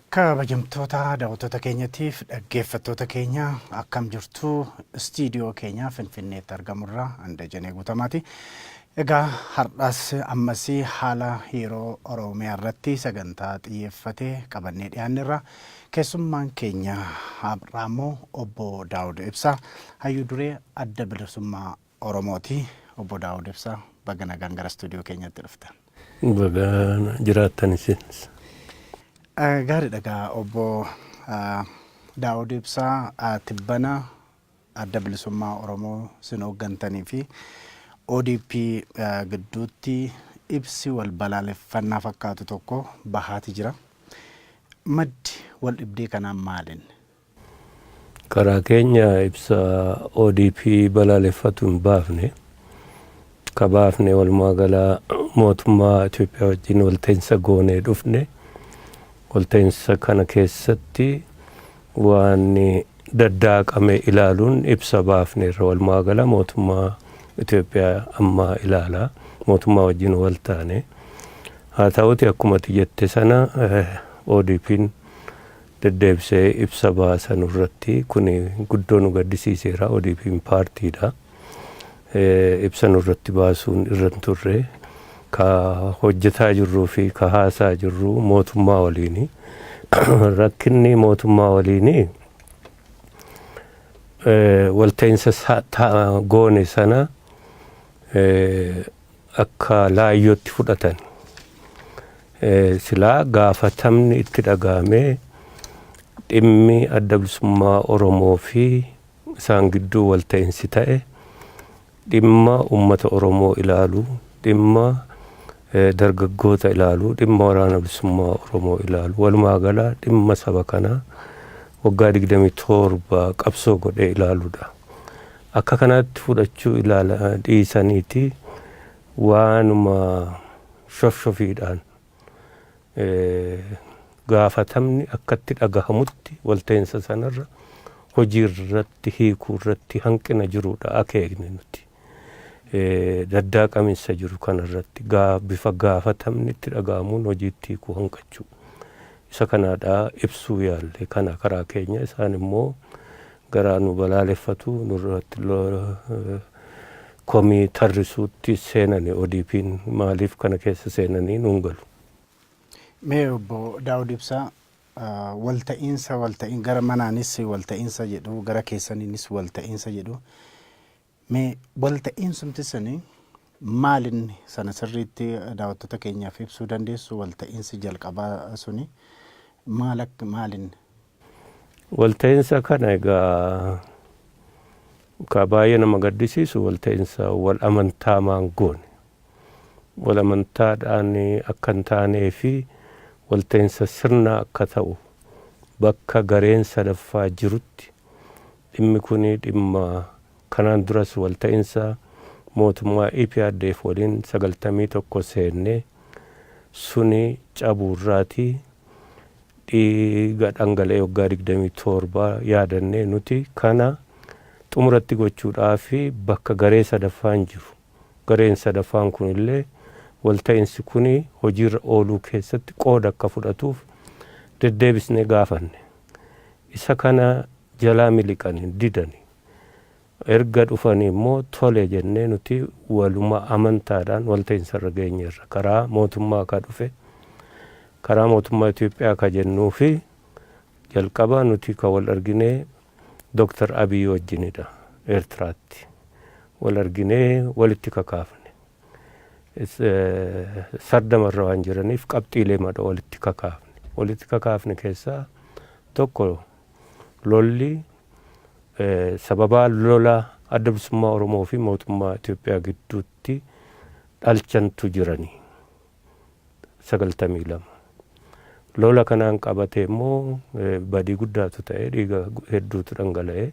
kabajamtoota daawwattoota keenyatiif dhaggeeffattoota keenya akkam jirtu studio keenya Finfinneetti argamurra handa jenee guutamaati. Egaa har'as ammasii haala yeroo Oromiyaa irratti sagantaa xiyyeeffatee qabannee dhiyaanneerra. Keessummaan keenya Abrahamoo obbo Daawud Ibsaa hayyuu duree adda bilisummaa Oromooti. Obbo Daawud Ibsaa baga nagaan gara studio keenyatti dhuftan. Baga jiraattanis. Gaarii dhagaa obbo Daawud Ibsaa tibbana adda bilisummaa Oromoo sin hooggantanii fi ODP gidduutti ibsi wal balaaleffannaa fakkaatu tokko bahaati jira. Maddi wal dhibdee kanaan maalin? Karaa keenya ibsa ODP balaaleffatuun baafne ka baafne walumaa gala mootummaa Itoophiyaa wajjin walta'insa goonee dhufne. Walta'insa kana keessatti waan daddaaqame ilaaluun ibsa baafneerra walumaa gala mootummaa Itoophiyaa amma ilaala mootummaa wajjin wal taane haa ta'uti akkuma jette sana ODP'n deddeebisee ibsa baasan irratti kuni guddoo nu gaddisiiseera. ODP'n paartiidha. Ibsa irratti baasuun irra turre ka hojjetaa jirruu fi ka haasaa jirru mootummaa waliini. Rakkinni mootummaa waliini walta'insa goone sana akka laayyootti fudhatan. Silaa gaafatamni itti dhagaamee dhimmi adda bilisummaa Oromoo fi isaan gidduu walta'insi ta'e dhimma uummata Oromoo ilaalu, dhimma dargaggoota ilaalu, dhimma waraana bilisummaa Oromoo ilaalu, walumaa gala dhimma saba kana waggaa 27 qabsoo godhee ilaaluudha. Akka kanatti fudhachuu ilaala dhiisaniiti waanuma shofshofiidhaan gaafatamni akkatti dhagahamutti walta'insa sanarra hojii irratti hiikuu irratti hanqina jiruudha akeekne nuti. Daddaaqamiinsa jiru kanarratti bifa gaafatamni itti dhagahamuun hojiitti hiikuu hanqachuu. Isa kanaadhaa ibsuu yaalle kana karaa keenya isaan immoo garaa nu balaaleffatu nurratti komii tarrisuutti seenani ODP'n maaliif kana keessa seenanii nuun galu. Mee obbo Daawud Ibsaa walta'iin gara manaanis walta'iinsa jedhu gara keessaniinis walta'iinsa jedhu. Mee walta'iinsumti sanii maalin sana sirriitti daawwattoota keenyaaf ibsuu dandeessu? Walta'iinsi jalqabaa suni maalin? Walta'iinsa kana egaa ka baay'ee nama gaddisiisu walta'iinsa wal amantaa maangoon. Wal amantaadhaan akka hin taanee fi walta'iinsa sirna akka ta'u bakka gareen sadaffaa jirutti dhimmi kuni dhimma kanaan duras walta'iinsa mootummaa EPRDF waliin 91 seennee suni cabuurraatii dhiiga dhangala'ee waggaa 27 yaadannee nuti kana xumuratti gochuudhaaf bakka garee sadaffaan jiru. Gareen sadaffaan kunillee walta'iinsi kuni hojiirra ooluu keessatti qooda akka fudhatuuf deddeebisnee gaafanne. Isa kana jalaa miliqanii didanii. Erga dhufanii immoo tole jennee nuti waluma amantaadhaan walta'iinsa irra geenyeerra. Karaa mootummaa ka dhufe karaa mootummaa Itoophiyaa ka jennuu fi jalqaba nuti ka wal arginee Dr. Abiy wajjinidha Eertiraatti. Wal arginee walitti kakaafne. Sardamarra waan jiraniif qabxiilee madha walitti kakaafne. Walitti kakaafne keessaa tokko lolli sababa lola adda bilisummaa Oromoo fi mootummaa Itoophiyaa gidduutti dhalchantu jiranii 92. Lola kanaan qabatee immoo badii guddaatu ta'ee dhiiga hedduutu dhangala'ee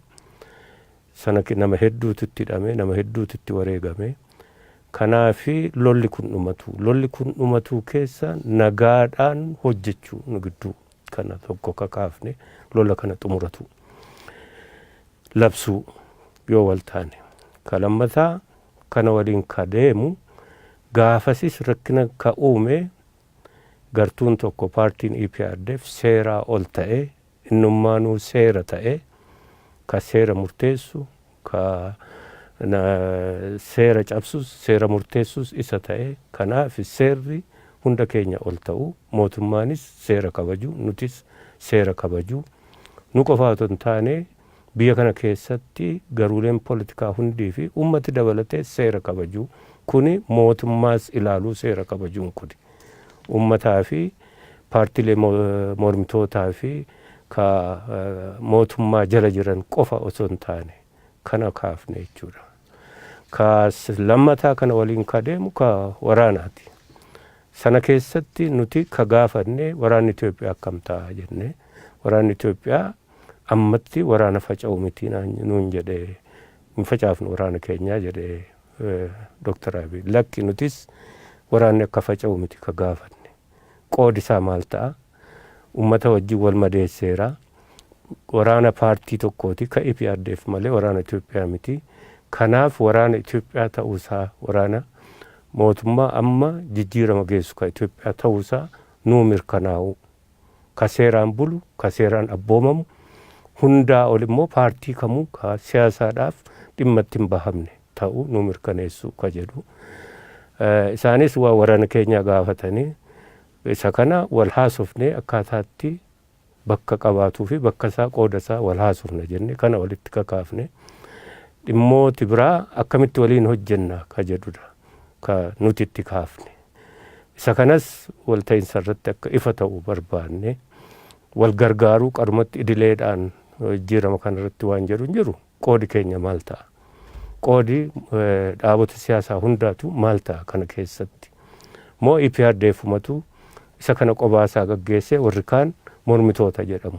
sana nama hedduutu itti hidhamee nama hedduutu itti wareegame. Kanaafi lolli kun dhumatu keessa nagaadhaan hojjechuu nu gidduu kana tokko kakaafne lola kana xumuratu labsuu yoo wal taane. Ka lammataa kana waliin ka deemu gaafasis rakkina ka uume gartuun tokko paartiin EPRDF seeraa ol ta'e innummaanuu seera ta'e ka seera murteessu ka seera cabsus seera murteessus isa ta'e kanaaf seerri hunda keenya ol ta'u mootummaanis seera kabaju nutis seera kabaju nu qofa otoo hin taane biyya kana keessatti garuuleen poolitikaa hundii fi ummati dabalatee seera kabaju kuni mootummaas ilaaluu seera kabajuun kuni ummataa fi paartiilee mormitootaa fi ka mootummaa jala jiran qofa osoo hin taane kana kaafne jechuudha. Ka lammataa kana waliin ka deemu ka waraanaati. Sana keessatti nuti ka gaafanne waraanni Itoophiyaa akkam ta'a jenne waraanni Itoophiyaa ammatti waraana faca'u miti nuun jedhee hin facaafnu waraana keenyaa jedhee Dr. Abiy lakki nutis waraanni akka faca'u miti ka gaafanne qoodi isaa maal ta'a ummata wajjin wal madeesseera waraana paartii tokkooti ka EPRDF malee waraana Itoophiyaa miti kanaaf waraana Itoophiyaa ta'uusaa waraana mootummaa amma jijjiirama geessu ka Itoophiyaa ta'uusaa nuu mirkanaa'u ka seeraan bulu ka seeraan abboomamu hundaa ol immoo paartii kamuu ka siyaasaadhaaf dhimma itti hin bahamne ta'u nuu mirkaneessu ka jedhu isaanis waa waraana keenya gaafatanii isa kana wal haasofne akkaataatti bakka qabaatuu fi bakka isaa qooda isaa wal haasofna jenne kana walitti kakaafne dhimmooti biraa akkamitti waliin hojjenna ka jedhudha ka nuti itti kaafne isa kanas walta'iinsa irratti akka ifa ta'u barbaanne wal gargaaruu qarumatti idileedhaan jijjiirama kana irratti waan jedhu hin jiru qoodi keenya maal ta'a qoodi dhaabota siyaasaa hundaatu maal ta'a kana keessatti moo EPRDF umatu isa kana qobaasaa gaggeessee warri kaan mormitoota jedhamu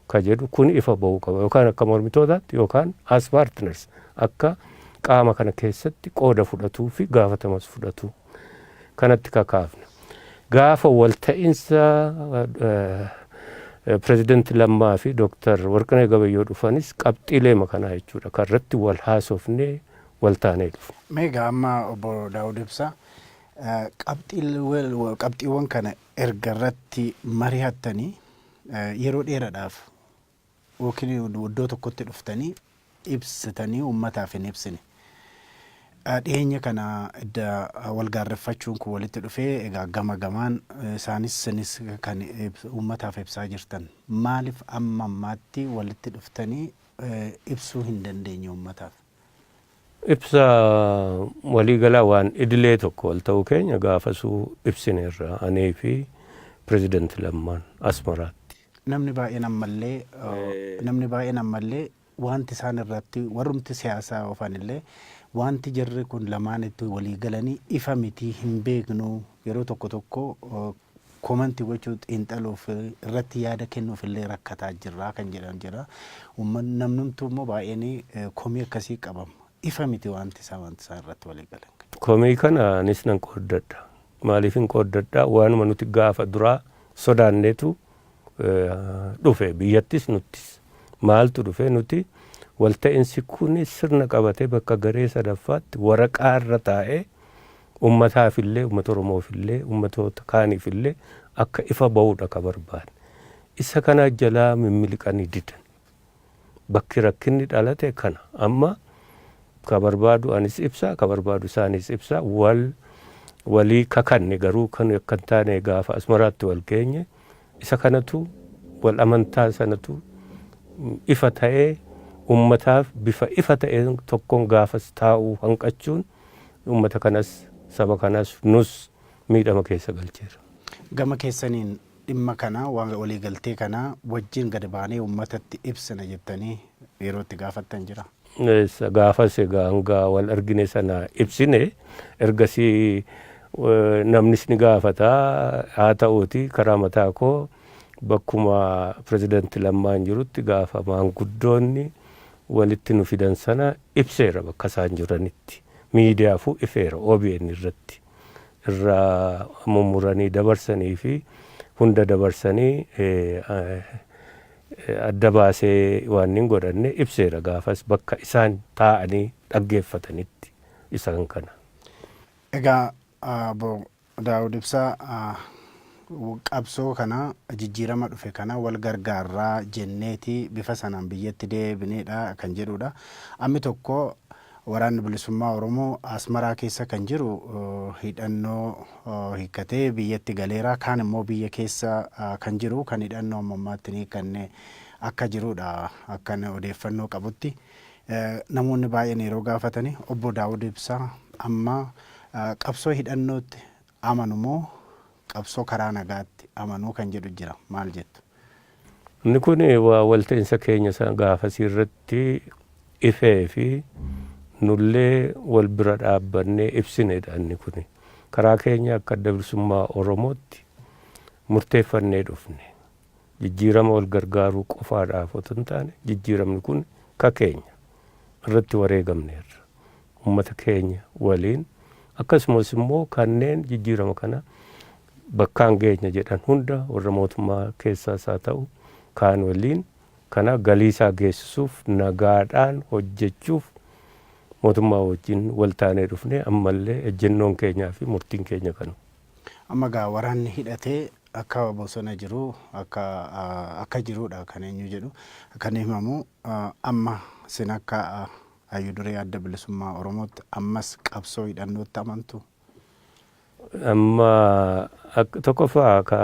ka jedhu kun ifa ba'uu qaba yookaan akka mormitootaatti yookaan as partners akka qaama kana keessatti qooda fudhatuu fi gaafatamas fudhatu kanatti kakaafna gaafa walta'iinsa President Lammaa fi Dr. Warqinee Gabayyoo dhufanis qabxiilee makanaa jechuudha kan irratti wal haasofnee wal taanee dhufu. Meegaa amma obbo Daawud Ibsaa qabxiiwwan kana erga irratti mari'attanii yeroo dheeraadhaaf yookiin iddoo tokkotti dhuftanii ibsitanii uummataaf hin ibsine. Dhiyeenya kana wal gaarreeffachuun kun walitti dhufee egaa gama gamaan isaanis kan uummataaf ibsaa jirtan maaliif amma ammaatti walitti dhuftanii ibsuu hin dandeenye uummataaf? Ibsa waliigalaa waan idilee tokko wal ta'uu keenya gaafasuu ibsineerra anee fi Pireezidaanti Lammaan Asmaraatti. Namni baay'een ammallee wanti isaan irratti warrumti siyaasaa ofanillee wanti jarri kun lamaan itti walii galanii ifa miti hin beeknu yeroo tokko komantii gochuu xiinxaluuf irratti yaada kennuuf illee rakkataa jirra kan jedhan jira. Namnumtuu immoo baay'een komii akkasii qabama. Ifa miti wanti isaan irratti walii galan. Komii kana anis nan qooddadha. Maaliif hin qooddadha? Waanuma nuti gaafa duraa sodaanneetu dhufe biyyattis nuttis. Maaltu dhufe nuti walta'iinsi kun sirna qabatee bakka garee sadaffaatti waraqaa irra taa'ee uummataafillee uummata Oromoofillee uummatoota kaaniifillee akka ifa ba'uudha ka barbaade. Isa kana jalaa mimmiliqanii didan. Bakki rakkinni dhalate kana amma ka barbaadu anis ibsaa ka barbaadu isaanis ibsaa walii kakanne garuu kan akka hin taane gaafa Asmaraatti wal geenye isa kanatu wal amantaa sanatu ifa ta'ee ummataaf bifa ifa ta'een tokkoon gaafas taa'uu hanqachuun ummata kanas saba kanas nus miidhama keessa galcheera. Gama keessaniin dhimma kana waan walii galtee kana wajjin gad baanee ummatatti ibsina jettanii yeroo itti gaafattan jira. Gaafas egaa hanga wal argine sana ibsine ergasii namnis ni gaafataa haa ta'uuti karaa mataa koo bakkuma Pireezidaanti Lammaan jirutti gaafa maanguddoonni walitti nu fidan sana ibseera bakka isaan jiranitti miidiyaafuu ifeera OBN irratti irraa mummuranii dabarsanii fi hunda dabarsanii adda baasee waan hin godhanne ibseera gaafas bakka isaan taa'anii dhaggeeffatanitti isaan kana. Egaa Obbo Daawud Ibsaa qabsoo kana jijjiirama dhufe kana wal gargaarraa jenneeti bifa sanaan biyyatti deebineedha kan jedhudha. Ammi tokko waraanni bilisummaa Oromoo Asmaraa keessa kan jiru hidhannoo hiikkatee biyyatti galeera. Kaan immoo biyya keessa kan jiru kan hidhannoo ammammaatti hiikkannee akka jirudha akkan odeeffannoo qabutti. Namoonni baay'een yeroo gaafatanii Obbo Daawud Ibsaa amma qabsoo hidhannootti amanu moo qabsoo karaa nagaatti amanuu kan jedhu jira, maal jettu? Inni kun walta'insa keenya gaafasii irratti ifee fi nullee wal bira dhaabbannee ibsineedha. Inni kun karaa keenya akka adda bilisummaa Oromootti murteeffannee dhufne jijjiirama wal gargaaruu qofaadhaaf otoo hin taane jijjiiramni kun ka keenya irratti wareegamneerra uummata keenya waliin akkasumas immoo kanneen jijjiirama kana bakkaan geenya jedhan hunda warra mootummaa keessaas haa ta'u kaan waliin kana galiisaa geessisuuf nagaadhaan hojjechuuf mootummaa wajjin wal taanee dhufne ammallee ejjennoon keenyaa fi murtiin keenya kanu. Amma gaa waraanni hidhatee akka bosona jiru akka jirudha kan eenyu jedhu kan himamu amma sin akka hayyuu duree adda bilisummaa Oromootti ammas qabsoo hidhannootti amantu? Amma tokkoffaa ka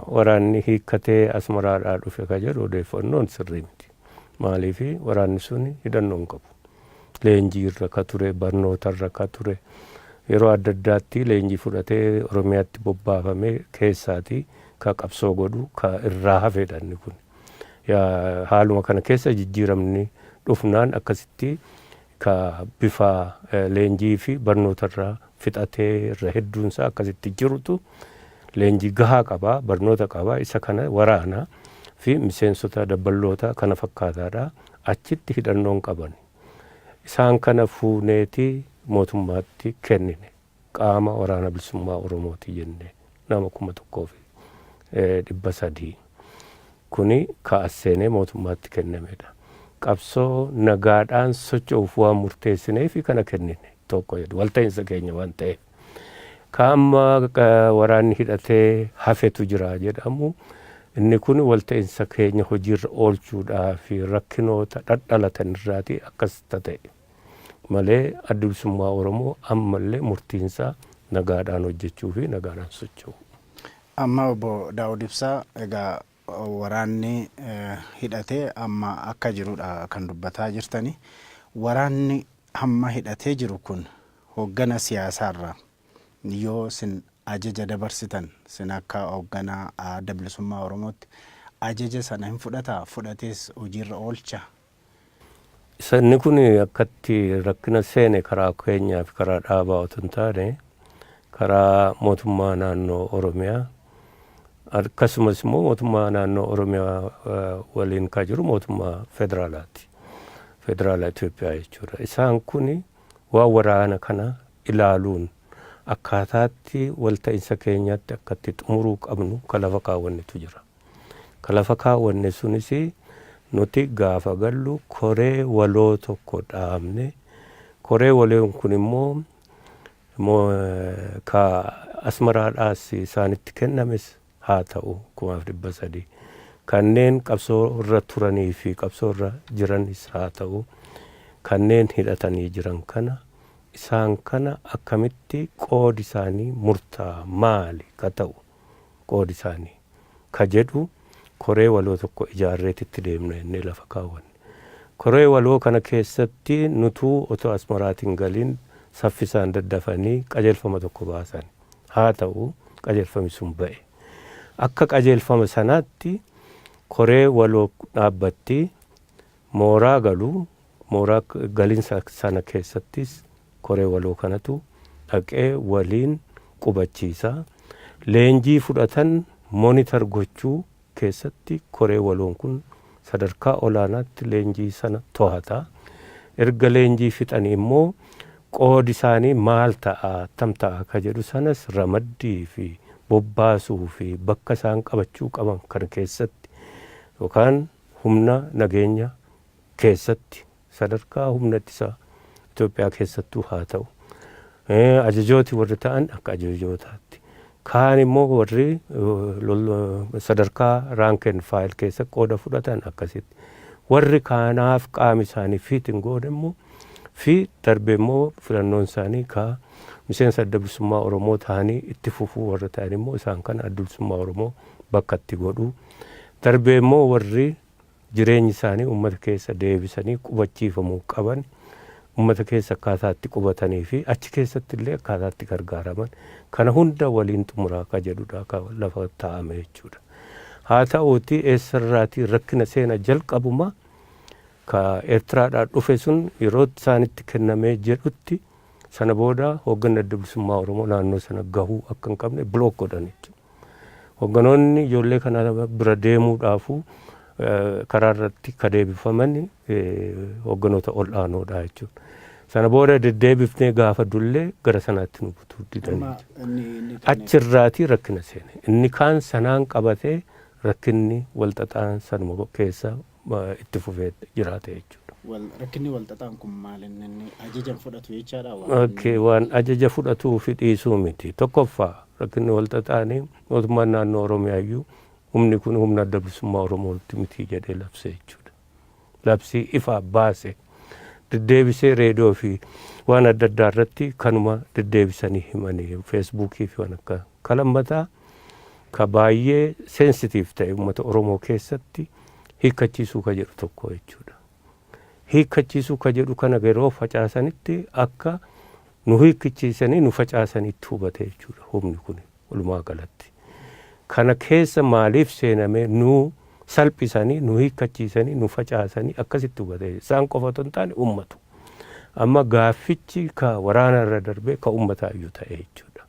waraanni hiikkatee Asmaraadhaa dhufe ka jedhu odeeffannoon sirrii miti. Maaliif waraanni sun hidhannoon qabu. Leenjii irra ka ture, barnoota irra ka ture. Yeroo adda addaatti leenjii fudhatee Oromiyaatti bobbaafamee keessaati ka qabsoo godhu ka irraa hafeedha inni kun. Haaluma kana keessa jijjiiramni dhufnaan akkasitti ka bifa leenjii fi barnoota irraa fixatee irra hedduunsaa akkasitti jirutu leenjii gahaa qabaa, barnoota qabaa, isa kana waraanaa fi miseensota dabballoota kana fakkaataadha achitti hidhannoon qaban. Isaan kana fuuneeti mootummaatti kennine qaama waraana bilisummaa Oromooti jenne nama 1,300 kuni kaaseenee mootummaatti kennameedha. Qabsoo nagaadhaan socho'uuf waan murteessinee fi kana kennine tokko jedhu walta'insa keenya waan ta'eef. Kaamma waraanni hidhatee hafetu jira jedhamu inni kun walta'insa keenya hojiirra oolchuudhaa fi rakkinoota dhadhalatan irraati akkas ta'e malee adda bilisummaa Oromoo ammallee murtiinsaa nagaadhaan hojjechuu fi nagaadhaan socho'u. Amma Obbo Daawud Ibsaa egaa waraanni hidhatee amma akka jirudha kan dubbataa jirtani. Waraanni hamma hidhatee jiru kun hoggana siyaasaarraa yoo sin ajaja dabarsitan sin akka hoogganaa adda bilisummaa Oromootti ajaja sana hin fudhataa? Fudhatees hojiirra oolcha? Inni kun akkatti rakkina seene karaa keenyaa fi karaa dhaabaa otoo hin taane karaa mootummaa naannoo Oromiyaa akkasumas immoo mootummaa naannoo Oromiyaa waliin ka jiru mootummaa federaalaati. Federaala Itoophiyaa jechuudha. Isaan kun waan waraana kana ilaaluun akkaataatti walta'insa keenyaatti akkatti xumuruu qabnu ka lafa kaawwannetu jira. Ka lafa kaawwanne sunis nuti gaafa gallu koree waloo tokko dhaabne. Koree waloon kun immoo ka Asmaraadhaas isaanitti kennames haa ta'u 300,000 kanneen qabsoo irra turanii fi qabsoo irra jiranis haa ta'u kanneen hidhatanii jiran kana isaan kana akkamitti qoodi isaanii murtaa maali ka ta'u qoodi isaanii ka jedhu koree waloo tokko ijaarreetitti deemna jennee lafa kaawwanne. Koree waloo kana keessatti nutuu otoo Asmaraatiin galiin saffisaan daddafanii qajeelfama tokko baasan haa ta'u qajeelfami sun ba'e. Akka qajeelfama sanaatti koree waloo dhaabbatti mooraa galu mooraa galinsa sana keessattis koree waloo kanatu dhaqee waliin qubachiisa. Leenjii fudhatan monitor gochuu keessatti koree waloon kun sadarkaa olaanaatti leenjii sana to'ata. Erga leenjii fixanii immoo qoodi isaanii maal ta'a tam ta'a ka jedhu sanas ramaddii fi bobbaasuu fi bakka isaan qabachuu qaban kan keessatti yookaan humna nageenya keessatti sadarkaa humna ittisaa Itoophiyaa keessattuu haa ta'u ajajooti warri ta'an akka ajajootaatti kaan immoo warri sadarkaa raanken faayil keessa qooda fudhatan akkasitti warri kaanaaf qaami isaanii fiitiin goone immoo fi darbee immoo filannoon isaanii ka miseensa adda bilisummaa Oromoo ta'anii itti fufuu warra ta'an immoo isaan kana adda bilisummaa Oromoo bakka itti godhuu darbee immoo warri jireenyi isaanii uummata keessa deebisanii qubachiifamuu qaban uummata keessa akkaataa itti qubatanii fi achi keessatti illee akkaataa itti gargaaraman kana hunda waliin xumuraa ka jedhudha ka lafa taa'ame jechuudha. Haa ta'uuti eessarraatii rakkina seena jalqabuma ka Eertiraadhaa dhufe sun yeroo isaanitti kennamee jedhutti sana booda hoogganni adda bilisummaa Oromoo naannoo sana gahuu akka hin qabne bilook godhan jechuudha. Hoogganoonni ijoollee kana bira deemuudhaafuu karaa irratti ka deebifaman hoogganoota ol'aanoodha jechuudha. Sana booda deddeebifnee gaafa dullee gara sanaatti nu butuu didanii achirraatii rakkina seene. Inni kaan sanaan qabatee rakkinni walxaxaan sanuma keessa itti fufee jiraate jechuudha. Rakkinni walxaxaan kun maal inni ajaja fudhatu jechaadha? Waan ajaja fudhatuu fi dhiisuu miti. Tokkoffaa rakkinni walxaxaanii mootummaan naannoo Oromiyaayyuu humni kun humna adda bilisummaa Oromootti miti jedhee labsee jechuudha. Labsii ifaa baase deddeebisee reediyoo fi waan adda addaa irratti kanuma deddeebisanii himanii feesbuukii fi waan akka kalammataa ka baay'ee seensitiif ta'e uummata Oromoo keessatti hiikkachiisuu ka jedhu tokko jechuudha. Hiikkachiisuu ka jedhu kana yeroo facaasanitti akka nu hiikkachiisanii nu facaasanitti hubate jechuudha humni kun walumaa galatti. Kana keessa maaliif seenamee nu salphisanii nu hiikkachiisanii nu facaasanii akkasitti hubate isaan qofatu hin taane uummatu. Amma gaaffichi ka waraana irra darbee ka uummataayyuu ta'e jechuudha.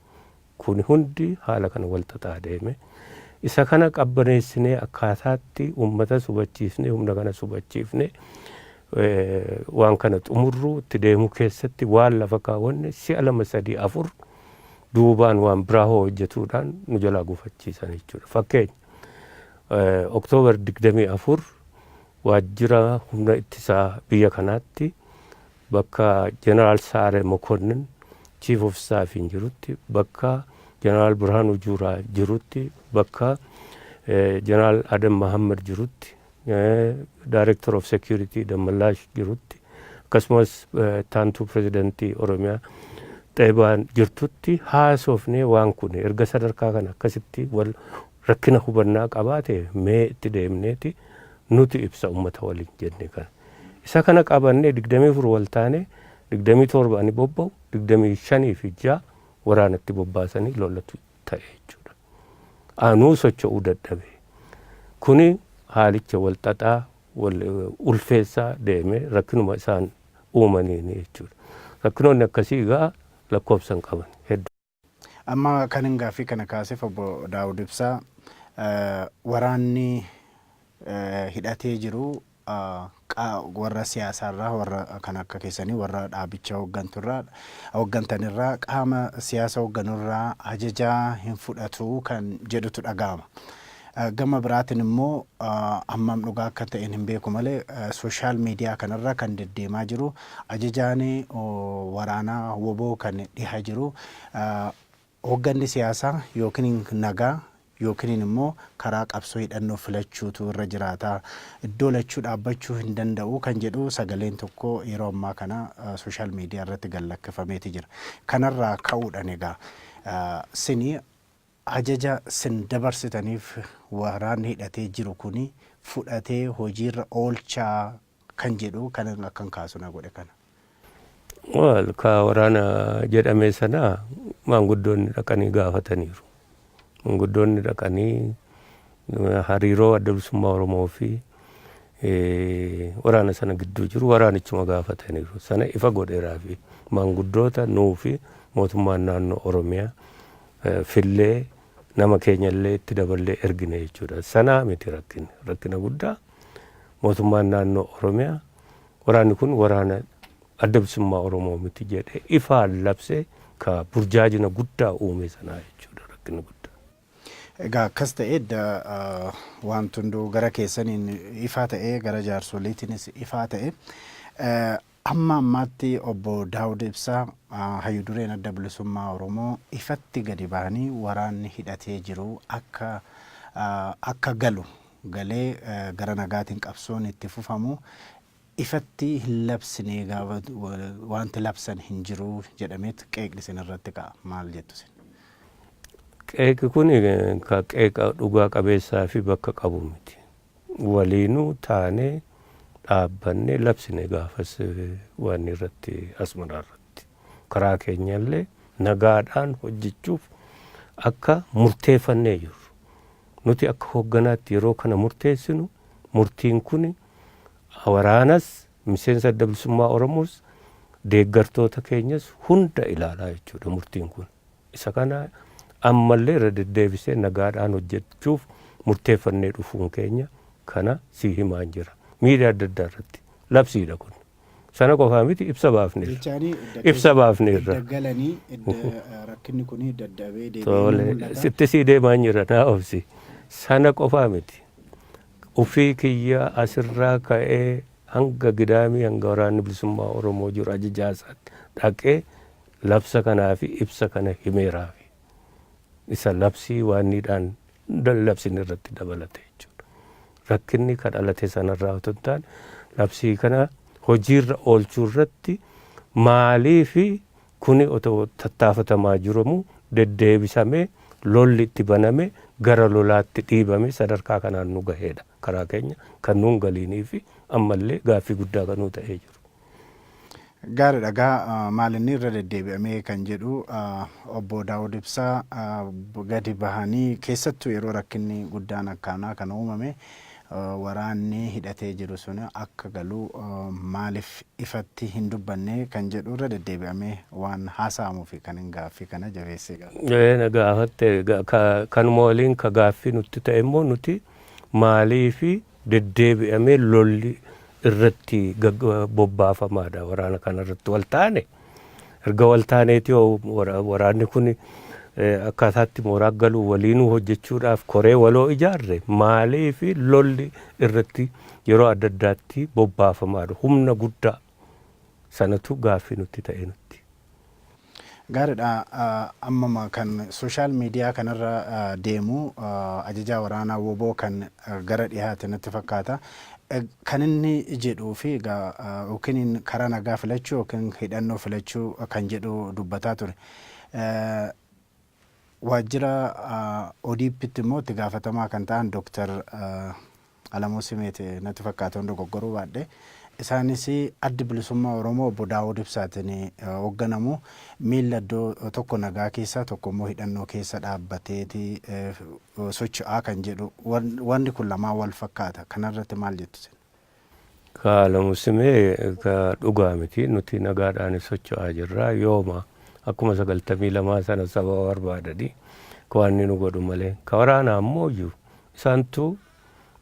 Kun hundi haala kana walxaxaa deeme. Isa kana qabbaneessinee akkaataatti uummata subachiifnee humna kana subachiifnee waan kana xumurruu itti deemuu keessatti waan lafa kaawwanne si'a 2 3 4 duubaan waan biraa hojjetuudhaan nu jalaa gufachiisan jechuudha. Fakkeenya Oktoobar 24 waajjira humna ittisaa biyya kanaatti bakka Jeneraal Saare Mokonnin Chief of Staff jirutti bakka Jeneraal Birhaanuu Juuraa jirutti bakka Jeneraal Adam Mahammad jirutti Director of Security Dammallaash jirutti akkasumas taantuu Pirezidantii Oromiyaa Xeebaan jirtutti haasofnee waan kun erga sadarkaa kana akkasitti wal rakkina hubannaa qabaate mee itti deemneeti nuti ibsa uummata waliin jenne kana. Isa kana qabannee 24 wal taane 27 ani bobba'u 25 fi 6 waraanatti bobbaasanii lolatu ta'e jechuudha. Anuu socho'uu dadhabe. Kuni haalicha wal xaxaa wal ulfeessaa deeme rakkinuma isaan uumaniini jechuudha. Rakkinoonni akkasii gaa lakkoofsan qaban hedduu. Amma kan hin gaaffii kana kaasee obbo Daawud Ibsaa waraanni hidhatee jiru warra siyaasaarraa warra kan akka keessanii warra dhaabicha hooggantanirraa qaama siyaasa hoogganurraa ajajaa hin fudhatu kan jedhutu dhaga'ama. Gama biraatiin immoo hammam dhugaa akka ta'een hin beeku malee sooshaal miidiyaa kanarra kan deddeemaa jiru ajajaan waraanaa woboo kan dhihaa jiru hoogganni siyaasaa yookiin nagaa yookiin immoo karaa qabsoo hidhannoo filachuutu irra jiraata iddoo lachuu dhaabbachuu hin danda'u kan jedhu sagaleen tokko yeroo ammaa kana sooshaal miidiyaa irratti gallakkifameeti jira. Kanarraa ka'uudhaan egaa sinii ajaja sin dabarsitaniif waraanni hidhatee jiru kuni fudhatee hojiirra oolchaa kan jedhu kan akkan kaasu na godhe kana. Wal ka waraana jedhamee sana maanguddoonni dhaqanii gaafataniiru. Maanguddoonni dhaqanii hariiroo adda bilisummaa Oromoo fi waraana sana gidduu jiru waraanichuma gaafataniiru. Sana ifa godheeraa fi maanguddoota nuu fi mootummaan naannoo Oromiyaa fillee nama keenyallee itti daballee ergine jechuudha. Sana miti rakkina guddaa mootummaan naannoo Oromiyaa waraanni kun waraana adda bilisummaa Oromoo miti jedhee ifaan labsee ka burjaajina guddaa uume sanaa jechuudha rakkina guddaa. Egaa akkas ta'edha wanti hunduu gara keessaniin ifaa ta'ee gara jaarsoliitiinis ifaa ta'e. Amma ammaatti obbo Daawud Ibsaa hayyu dureen adda bilisummaa Oromoo ifatti gadi bahanii waraanni hidhatee jiru akka galu galee gara nagaatiin qabsoon itti fufamu ifatti hin labsine wanti labsan hin jiru jedhameet qeeqni isin irratti ka'a. Maal jettu isin? Qeeqi kun ka qeeqa dhugaa qabeessaa fi bakka qabu miti. Waliinuu taanee dhaabbanne labsine gaafas waan irratti asmaraa irratti karaa keenyallee nagaadhaan hojjechuuf akka murteeffannee jirru. Nuti akka hoogganaatti yeroo kana murteessinu murtiin kun waraanas miseensa adda bilisummaa Oromoos deeggartoota keenyas hunda ilaalaa jechuudha murtiin kun. Isa kana ammallee irra deddeebisee nagaadhaan hojjechuuf murteeffannee dhufuun keenya kana si himaa jira. Miidiyaa adda addaa irratti labsiidha kun. Sana qofaa miti ibsa baafneerra. Ibsa baafneerra. Daggalanii rakkinni kun daddabee deebi'ee sitti sii deemaa jira naa obsi. Sana qofaa miti. Ufii kiyya asirraa ka'ee hanga gidaamii hanga waraanni bilisummaa Oromoo jiru ajajaasaatti dhaqee labsa kanaa fi ibsa kana himeeraafi. Isa labsii waanniidhaan labsin irratti dabalate jechuudha. Rakkinni kan dhalate sanarraa otoo hin taane labsii kana hojiirra oolchuu irratti maalii fi kuni otoo tattaafatamaa jirumu deddeebisamee lolli itti baname gara lolaatti dhiibame sadarkaa kanaan nu gaheedha. Karaa keenya kan nuun galiinii fi ammallee gaaffii guddaa kan nu ta'ee jiru. Gaariidha. Gaa maalinni irra deddeebi'amee kan jedhu obbo Daawud Ibsaa gadi bahanii keessattuu yeroo rakkinni guddaan akkanaa kan uumame waraanni hidhatee jiru sun akka galu maaliif ifatti hin dubbanne kan jedhu irra deddeebi'amee waan haasa'amuu fi kan hin gaaffii kana jabeessee gaafatte kanuma waliin ka gaaffii nutti ta'e immoo nuti maalii fi deddeebi'amee lolli irratti bobbaafamaadha waraana kana irratti wal taane erga wal taaneeti waraanni kun akkaataatti mooraa galuu waliinuu hojjechuudhaaf koree waloo ijaarre maalii fi lolli irratti yeroo adda addaatti bobbaafamaadha humna guddaa sanatu gaaffii nutti ta'e nutti. Gaariidha. Amma kan sooshaal miidiyaa kanarra deemu ajajaa waraanaa woboo kan gara dhiyaate natti fakkaata. Kan inni jedhuu fi yookiin karaa nagaa filachuu yookiin hidhannoo filachuu kan jedhu dubbataa ture. Waajjira ODP'tti immoo itti gaafatamaa kan ta'an Dr. Alamuu Simeet natti fakkaata hundi dogoggoruu baadhee. Isaanis addi bilisummaa Oromoo obbo Daawud Ibsaatiin hoogganamu miila iddoo tokko nagaa keessa tokko immoo hidhannoo keessa dhaabbateeti socho'aa kan jedhu wanti kun lamaan wal fakkaata. Kanarratti maal jettu? Alamuu Simee dhugaa miti nuti nagaadhaan socho'aa jirra yooma akkuma 92 sana saba barbaadanii waan nu godhu malee ka waraanaa ammoo isaantu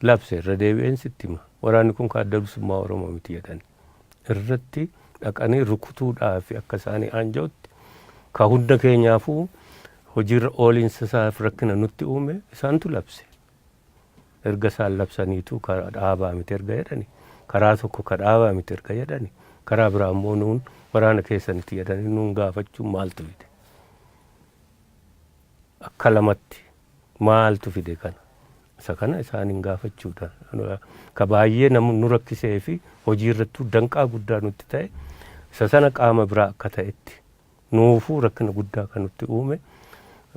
labse irra deebi'een sitti hima. Waraanni kun ka adda bilisummaa Oromoo miti jedhan irratti dhaqanii rukutuudhaaf akka isaanii aanjootti ka hunda keenyaafuu hojiirra ooliinsa isaaf rakkina nutti uume isaantu labse. Erga isaan labsaniitu ka dhaabaa miti erga jedhani karaa tokko ka dhaabaa miti erga jedhani karaa biraa immoo nuun waraana keessanitti jedhanii nuun gaafachuun maaltu fide? Akka lamatti maaltu fide kana? Isa kana isaaniin gaafachuudha. Ka baay'ee nu rakkisee fi hojii irrattuu danqaa guddaa nutti ta'e isa sana qaama biraa akka ta'etti nuufuu rakkina guddaa kan nutti uume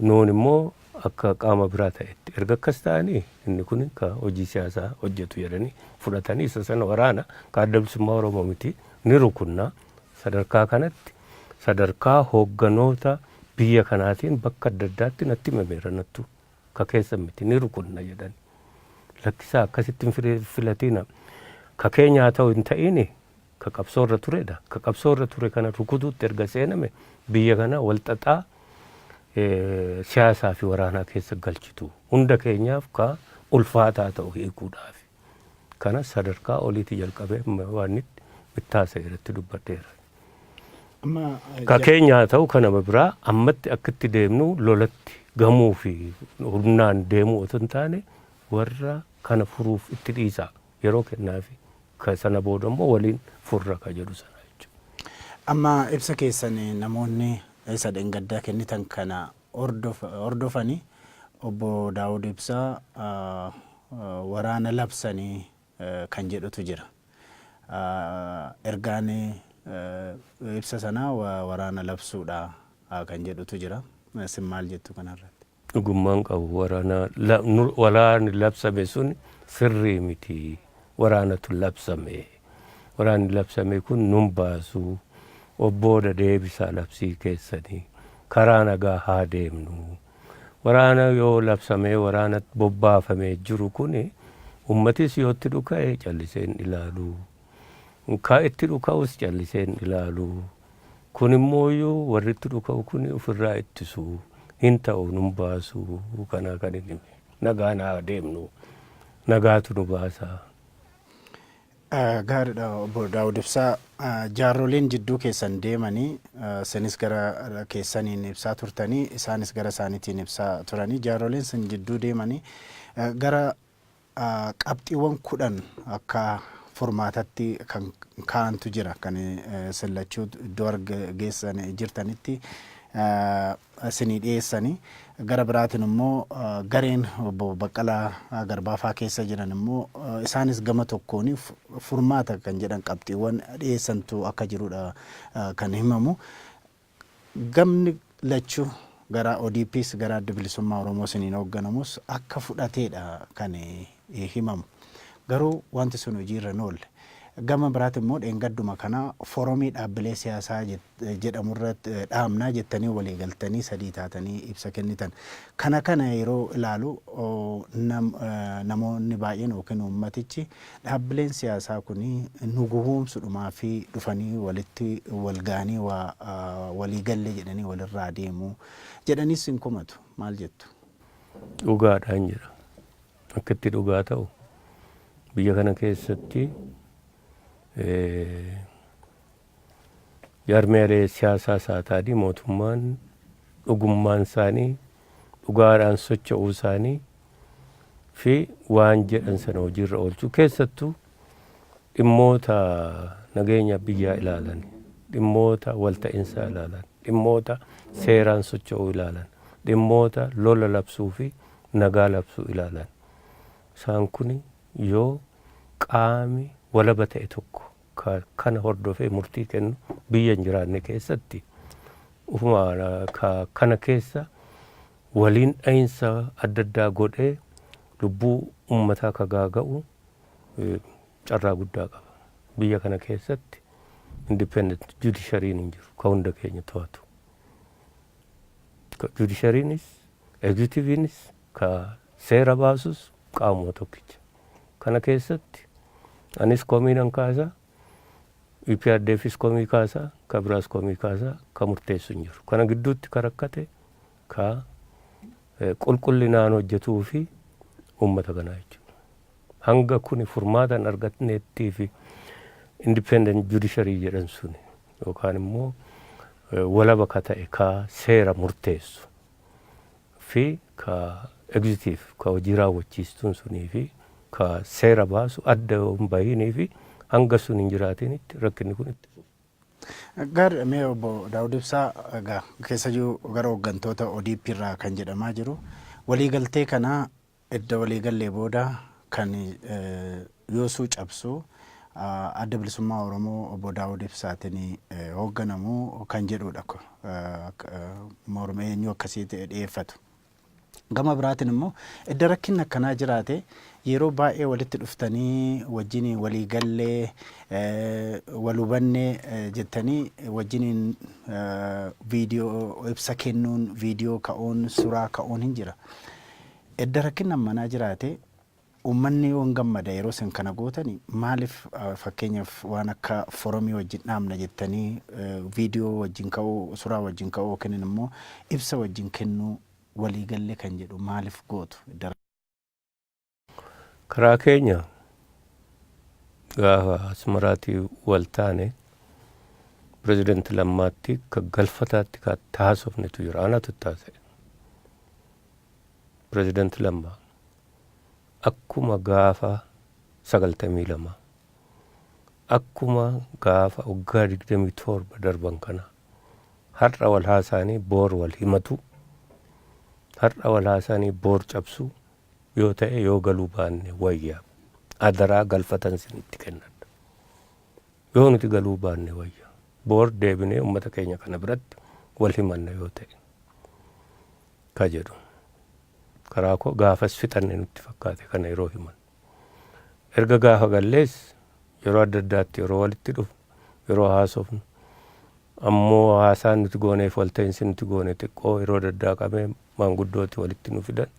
nuun immoo akka qaama biraa ta'etti erga akkas ta'anii inni kun ka hojii siyaasaa hojjetu jedhanii fudhatanii isa sana waraana ka adda bilisummaa Oromoo miti ni rukunnaa sadarkaa kanatti sadarkaa hoogganoota biyya kanaatiin bakka adda addaatti natti himameera nattu ka keessa miti ni rukunna jedhani. Lakkisaa akkasitti filatina ka keenyaa ta'u hin ta'ini ka qabsoorra turedha. Ka qabsoorra ture kana rukutuutti erga seename biyya kana walxaxaa siyaasaa fi waraanaa keessa galchitu hunda keenyaaf ka ulfaataa ta'u hiikuudhaaf. Kana sadarkaa oliitii jalqabee waan itti bittaasa irratti dubbadheera. Ka keenyaa ta'u kanama biraa ammatti akka itti deemnu lolatti gamuu fi humnaan deemuu otoo hin taane warra kana furuuf itti dhiisaa yeroo kennaafi ka sana booda immoo waliin furra ka jedhu sana jechuudha. Amma ibsa keessan namoonni isa dheengaddaa kennitan kana hordofanii obbo Daawud Ibsaa waraana labsanii kan jedhutu jira. Ergaan ibsa sanaa waraana labsuudha kan jedhutu jira. Isin maal jettu kanarratti? Dhugummaan qabu waraanni labsame sun sirrii miti. Waraanatu labsame. Waraanni labsame kun nun baasu obbooda deebisaa labsii keessanii karaa nagaa haa deemnu. Waraana yoo labsamee waraana bobbaafamee jiru kun ummatis yoo itti dhuka'e calliseen ilaalu. Ka itti dhuka'us calliseen ilaalu. Kun immoo warri itti dhuka'u kun ofirraa ittisu hin ta'u nun baasu kana kan inni nagaa haa deemnu. Nagaatu nu baasa. Gaariidha obbo Daawud Ibsaa. Jaarroleen jidduu keessan deemanii isinis gara keessaniin ibsaa turtanii isaanis gara isaaniitiin ibsaa turanii jaarroleen sin jidduu deemanii gara qabxiiwwan 10 akka formaatatti kan kaa'antu jira kan sillachuu iddoo geessan jirtanitti isinii dhiyeessanii gara biraatiin immoo gareen obbo Baqqalaa Garbaafaa keessa jiran immoo isaanis gama tokkoon furmaata kan jedhan qabxiiwwan dhiyeessantu akka jirudha kan himamu. Gamni lachuu gara ODPs gara Adda Bilisummaa Oromoo isiniin hoogganamus akka fudhateedha kan himamu. Garuu wanti sun hojiirra hin oolle. Gama biraati immoo dheengadduma kana foorumii dhaabbilee siyaasaa jedhamurratti dhaamnaa jettanii walii galtanii sadii taatanii ibsa kennitan. Kana yeroo ilaalu namoonni baay'een yookiin uummatichi dhaabbileen siyaasaa kun nu gowwoomsuudhumaa fi dhufanii walitti walgaanii walii galle jedhanii walirraa deemu jedhaniis hin komatu. Maal jettu? Dhugaadhaan jira. Akka itti dhugaa ta'u biyya kana keessatti jaarmeelee siyaasaa saataadhi mootummaan dhugummaan isaanii dhugaadhaan socho'uu isaanii fi waan jedhan sana hojiirra oolchuu keessattuu dhimmoota nageenya biyyaa ilaalan, dhimmoota walta'iinsaa ilaalan, dhimmoota seeraan socho'uu ilaalan, dhimmoota lola labsuu fi nagaa labsuu ilaalan. Isaan kun yoo qaami walaba ta'e tokko kana hordofee murtii kennu biyya hin jiraanne keessatti kana keessa waliin dha'iinsa adda addaa godhee lubbuu uummataa kagaaga'u carraa guddaa qaba. Biyya kana keessatti independent judiciary hin jiru ka hunda keenya to'atu. Judiciarynis executivenis ka seera baasus qaamuma tokkicha. Kana keessatti anis komiinan kaasaa, EPRDFis komii kaasaa, ka biraas komii kaasaa, ka murteessu hin jiru. Kana gidduutti ka rakkate ka qulqullinaan hojjetuu fi uummata kanaa jechuudha. Hanga kuni furmaatan argatneettii fi independent judiciary jedhan suni yookaan immoo walaba ka ta'e ka seera murteessu fi ka executive ka hojii raawwachiistuun sunii fi ka seera baasu adda hin bahinii fi hanga sun hin jiraatinitti rakkinni kun itti fufu. Gaariidha. Mee obbo Daawud Ibsaa keessa jiru gara hooggantoota ODP irraa kan jedhamaa jiru waliigaltee kanaa edda waliigallee booda kan yoosuu cabsu Adda Bilisummaa Oromoo obbo Daawud Ibsaatiin hoogganamu kan jedhudha. Mormee eenyu akkasii dhiyeeffatu. Gama biraatiin immoo edda rakkinni akkanaa jiraate yeroo baay'ee walitti dhuftanii wajjin waliigallee wal hubannee jettanii wajjin viidiyoo ibsa kennuun viidiyoo ka'uun suuraa ka'uun hin jira. Edda rakkinni ammanaa jiraate uummanni yoo hin gammada yeroo isin kana gootanii maaliif fakkeenyaaf waan akka foorumii wajjin dhaamna jettanii viidiyoo wajjin ka'uu suuraa wajjin ka'uu yookiin immoo ibsa wajjin kennuu waliigallee kan jedhu maaliif gootu? Karaa keenya gaafa Asmaraatii wal taane pirezidaantii lammaatti ka galfataatti ka taasofnetu jira. Anatu taasise. Pireezidaanti Lammaa akkuma gaafa 92 akkuma gaafa waggaa 27 darban kana har'a wal haasaanii boor wal himatu har'a wal haasaanii boor cabsu yoo ta'e yoo galuu baanne wayyaa adaraa galfatan sinitti kennadha yoo nuti galuu baanne wayyaa boor deebinee ummata keenya kana biratti wal himanna yoo ta'e ka jedhu karaa koo gaafas fixanne nutti fakkaate kana yeroo himan erga gaafa gallees yeroo adda addaatti yeroo walitti dhufu yeroo haasofnu ammoo haasaan nuti gooneef walta'iinsi nuti goone xiqqoo yeroo daddaaqamee maanguddooti walitti nu fidan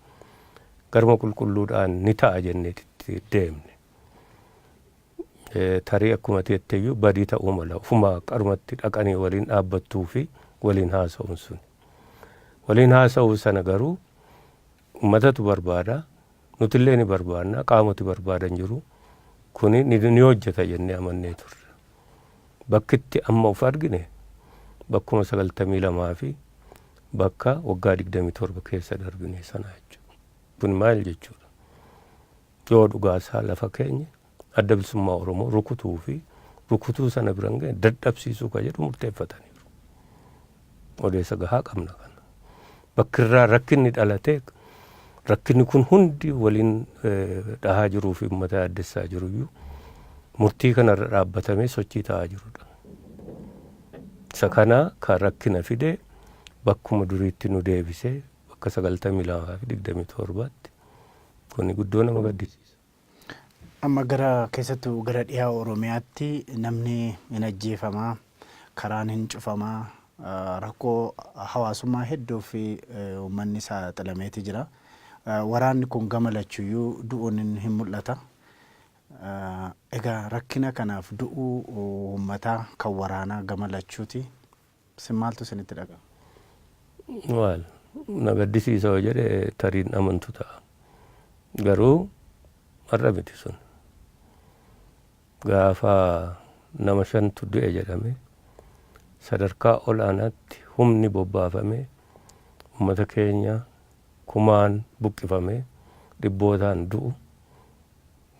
garma qulqulluudhaan ni ta'a jenneetitti deemne tarii akkuma teetteeyyuu badii ta'uu mala ufuma qarumatti dhaqanii waliin dhaabbattuu fi waliin haasa'uun sun waliin haasa'uu sana garuu ummatatu barbaada nutillee ni barbaadna qaamoti barbaadan jiru kuni ni hojjeta jennee amannee turre bakkitti amma uf argine bakkuma 92 fi bakka waggaa 27 keessa darbine sana jechuudha kun maal jechuudha yoo dhugaasaa lafa keenya adda bilisummaa Oromoo rukutuu fi rukutuu sana biran ga'e dadhabsiisuu ka jedhu murteeffataniiru odeessa gahaa qabna kana bakkirraa rakkinni dhalatee rakkinni kun hundi waliin dhahaa jiruu fi uummata addessaa jiruyyuu murtii kanarra dhaabbatamee sochii ta'aa jirudha. Isa kana kan rakkina fide bakkuma duriitti nu deebisee bakka 92 fi 27tti kuni guddoo nama gaddisiisa. Amma gara keessattuu gara dhiyaa Oromiyaatti namni hin ajjeefamaa karaan hin cufamaa rakkoo hawaasummaa hedduu fi uummanni saaxilameeti jira. Waraanni kun gamalachuyyuu du'uun hin mul'ata. Egaa rakkina kanaaf du'uu uummataa kan waraanaa gamalachuuti. Sin maaltu isinitti dhaqa? Waal na gaddisiisa yoo jedhe tariin amantu ta'a. Garuu har'a miti sun. Gaafa nama 5 du'e jedhame sadarkaa olaanaatti humni bobbaafame uummata keenya kumaan buqqifame dhibbootaan du'u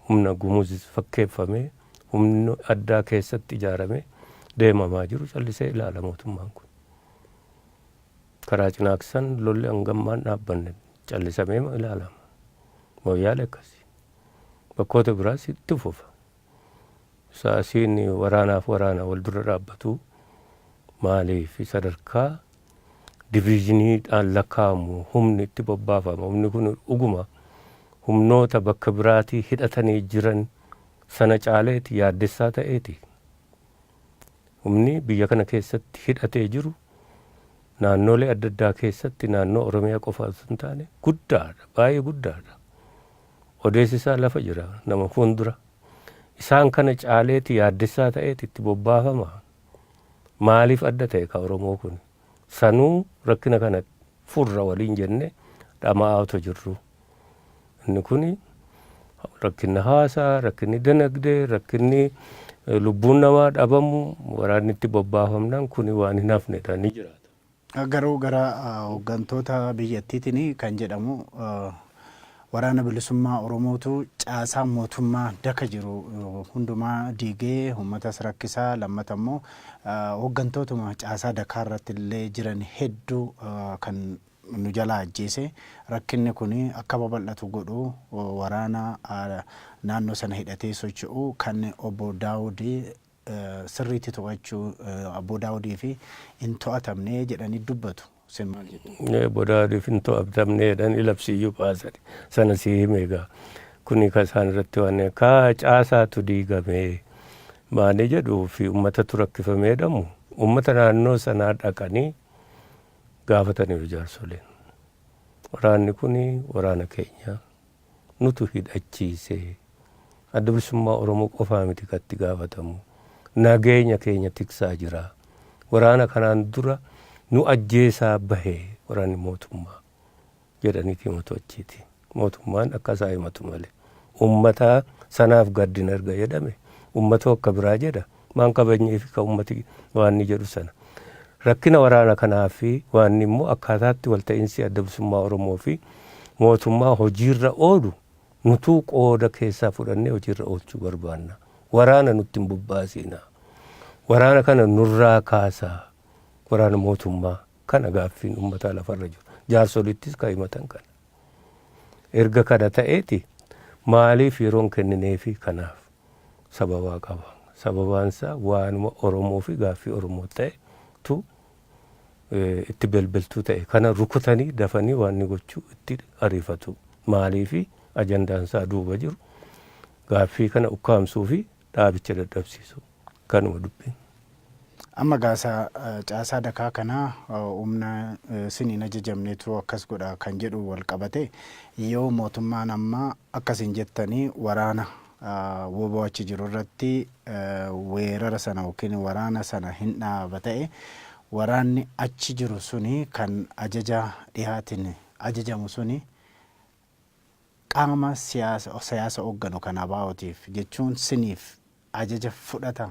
humna gumuzis fakkeeffame humni addaa keessatti ijaarame deemamaa jiru callisee ilaala mootummaan kun karaa cinaaksan lolli hangammaan dhaabbanne callisamee ilaalama mooyyaale akkasii bakkoota biraas itti fufa saasiin waraanaaf waraana wal dura dhaabbatu maaliif sadarkaa diviiziniidhaan lakkaa'amu humni itti bobbaafama humni kun dhuguma humnoota bakka biraatii hidhatanii jiran sana caaleeti yaaddessaa ta'eeti humni biyya kana keessatti hidhatee jiru naannolee adda addaa keessatti naannoo Oromiyaa qofa osoo hin taane guddaadha baay'ee guddaadha odeessisaa lafa jira nama fuuldura isaan kana caaleeti yaaddessaa ta'eeti itti bobbaafama maaliif adda ta'e ka Oromoo kun sanuu rakkina kana furra waliin jenne dhamaa'aa jirru inni kun rakkinni haasaa rakkinni dinagdee rakkinni lubbuun namaa dhabamu waraanni itti bobbaafamnaan kun waan hin hafnedha ni jiraata. Garuu gara hooggantoota biyyattiitiin kan jedhamu waraana bilisummaa Oromootu caasaa mootummaa daka jiru hundumaa diigee uummatas rakkisaa lammata immoo hooggantootuma caasaa dakaa irratti illee jiran hedduu kan nu jalaa ajjeese rakkinni kun akka babal'atu godhu waraana naannoo sana hidhatee socho'u kan obbo Daawudii sirriitti to'achuu obbo Daawudii fi hin to'atamne jedhanii dubbatu. Obbo Daawudiif hin to'atamne jedhanii labsiiyyuu baasan sana si himeegaa kuni kan isaan irratti waan kaa caasaatu diigamee maali jedhuu fi uummatatu rakkifamee jedhamu uummata naannoo sanaa dhaqanii gaafataniiru jaarsoleen waraanni kun waraana keenya nutu hidhachiisee adda bilisummaa Oromoo qofaa miti katti gaafatamu nageenya keenya tiksaa jira waraana kanaan dura nu ajjeesaa bahee waraanni mootummaa jedhaniiti himatu achiiti mootummaan akkasaa himatu malee uummata sanaaf gaddin erga jedhame uummata akka biraa jedha maan qabeenyeef ka uummati waan ni jedhu sana rakkina waraana kanaa fi waan immoo akkaataatti walta'iinsi adda bilisummaa Oromoo fi mootummaa hojiirra oolu nutuu qooda keessaa fudhannee hojiirra oolchuu barbaanna. Waraana nutti hin bobbaasina. Waraana kana nurraa kaasaa. Waraana mootummaa kana gaaffiin uummataa lafarra jiru. Jaarsolittis kan himatan kana. Erga kana ta'eeti maaliif yeroon kennineefi kanaaf sababaa qaba. Sababaansaa waanuma Oromoo fi gaaffii Oromoo ta'etu itti belbeltuu ta'e. Kana rukutanii dafanii waan ni gochuu itti ariifatu. Maaliifi ajandaansaa duuba jiru gaaffii kana ukkaamsuu fi dhaabicha dadhabsiisu. Kanuma dubbiin. Amma caasaa dakaa kana humna siniin ajajamneetu akkas godha kan jedhu wal qabate yoo mootummaan amma akkasiin jettanii waraana woboo achi jiru irratti weerara sana yookiin waraana sana hin dhaaba ta'e waraanni achi jiru suni kan ajaja dhihaatiin ajajamu suni qaama siyaasa hoogganu kan ABO'tiif jechuun siniif ajaja fudhata.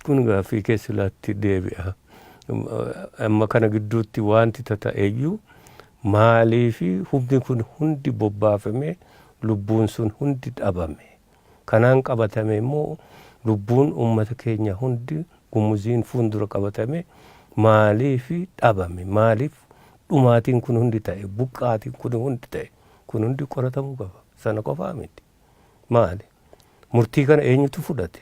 Kun gaaffii keessatti deebi'a. Amma kana gidduutti wanti ta'eyyuu maaliifi humni kun hundi bobbaafame lubbuun sun hundi dhabame. Kanaan qabatame immoo lubbuun uummata keenya hundi gumuziin fuuldura qabatame maaliifi dhabame. Maaliif dhumaatiin kun hundi ta'e buqqaatiin kun hundi ta'e kun hundi qoratamuu qaba. Sana qofaa miti. Maali? Murtii kana eenyutu fudhate?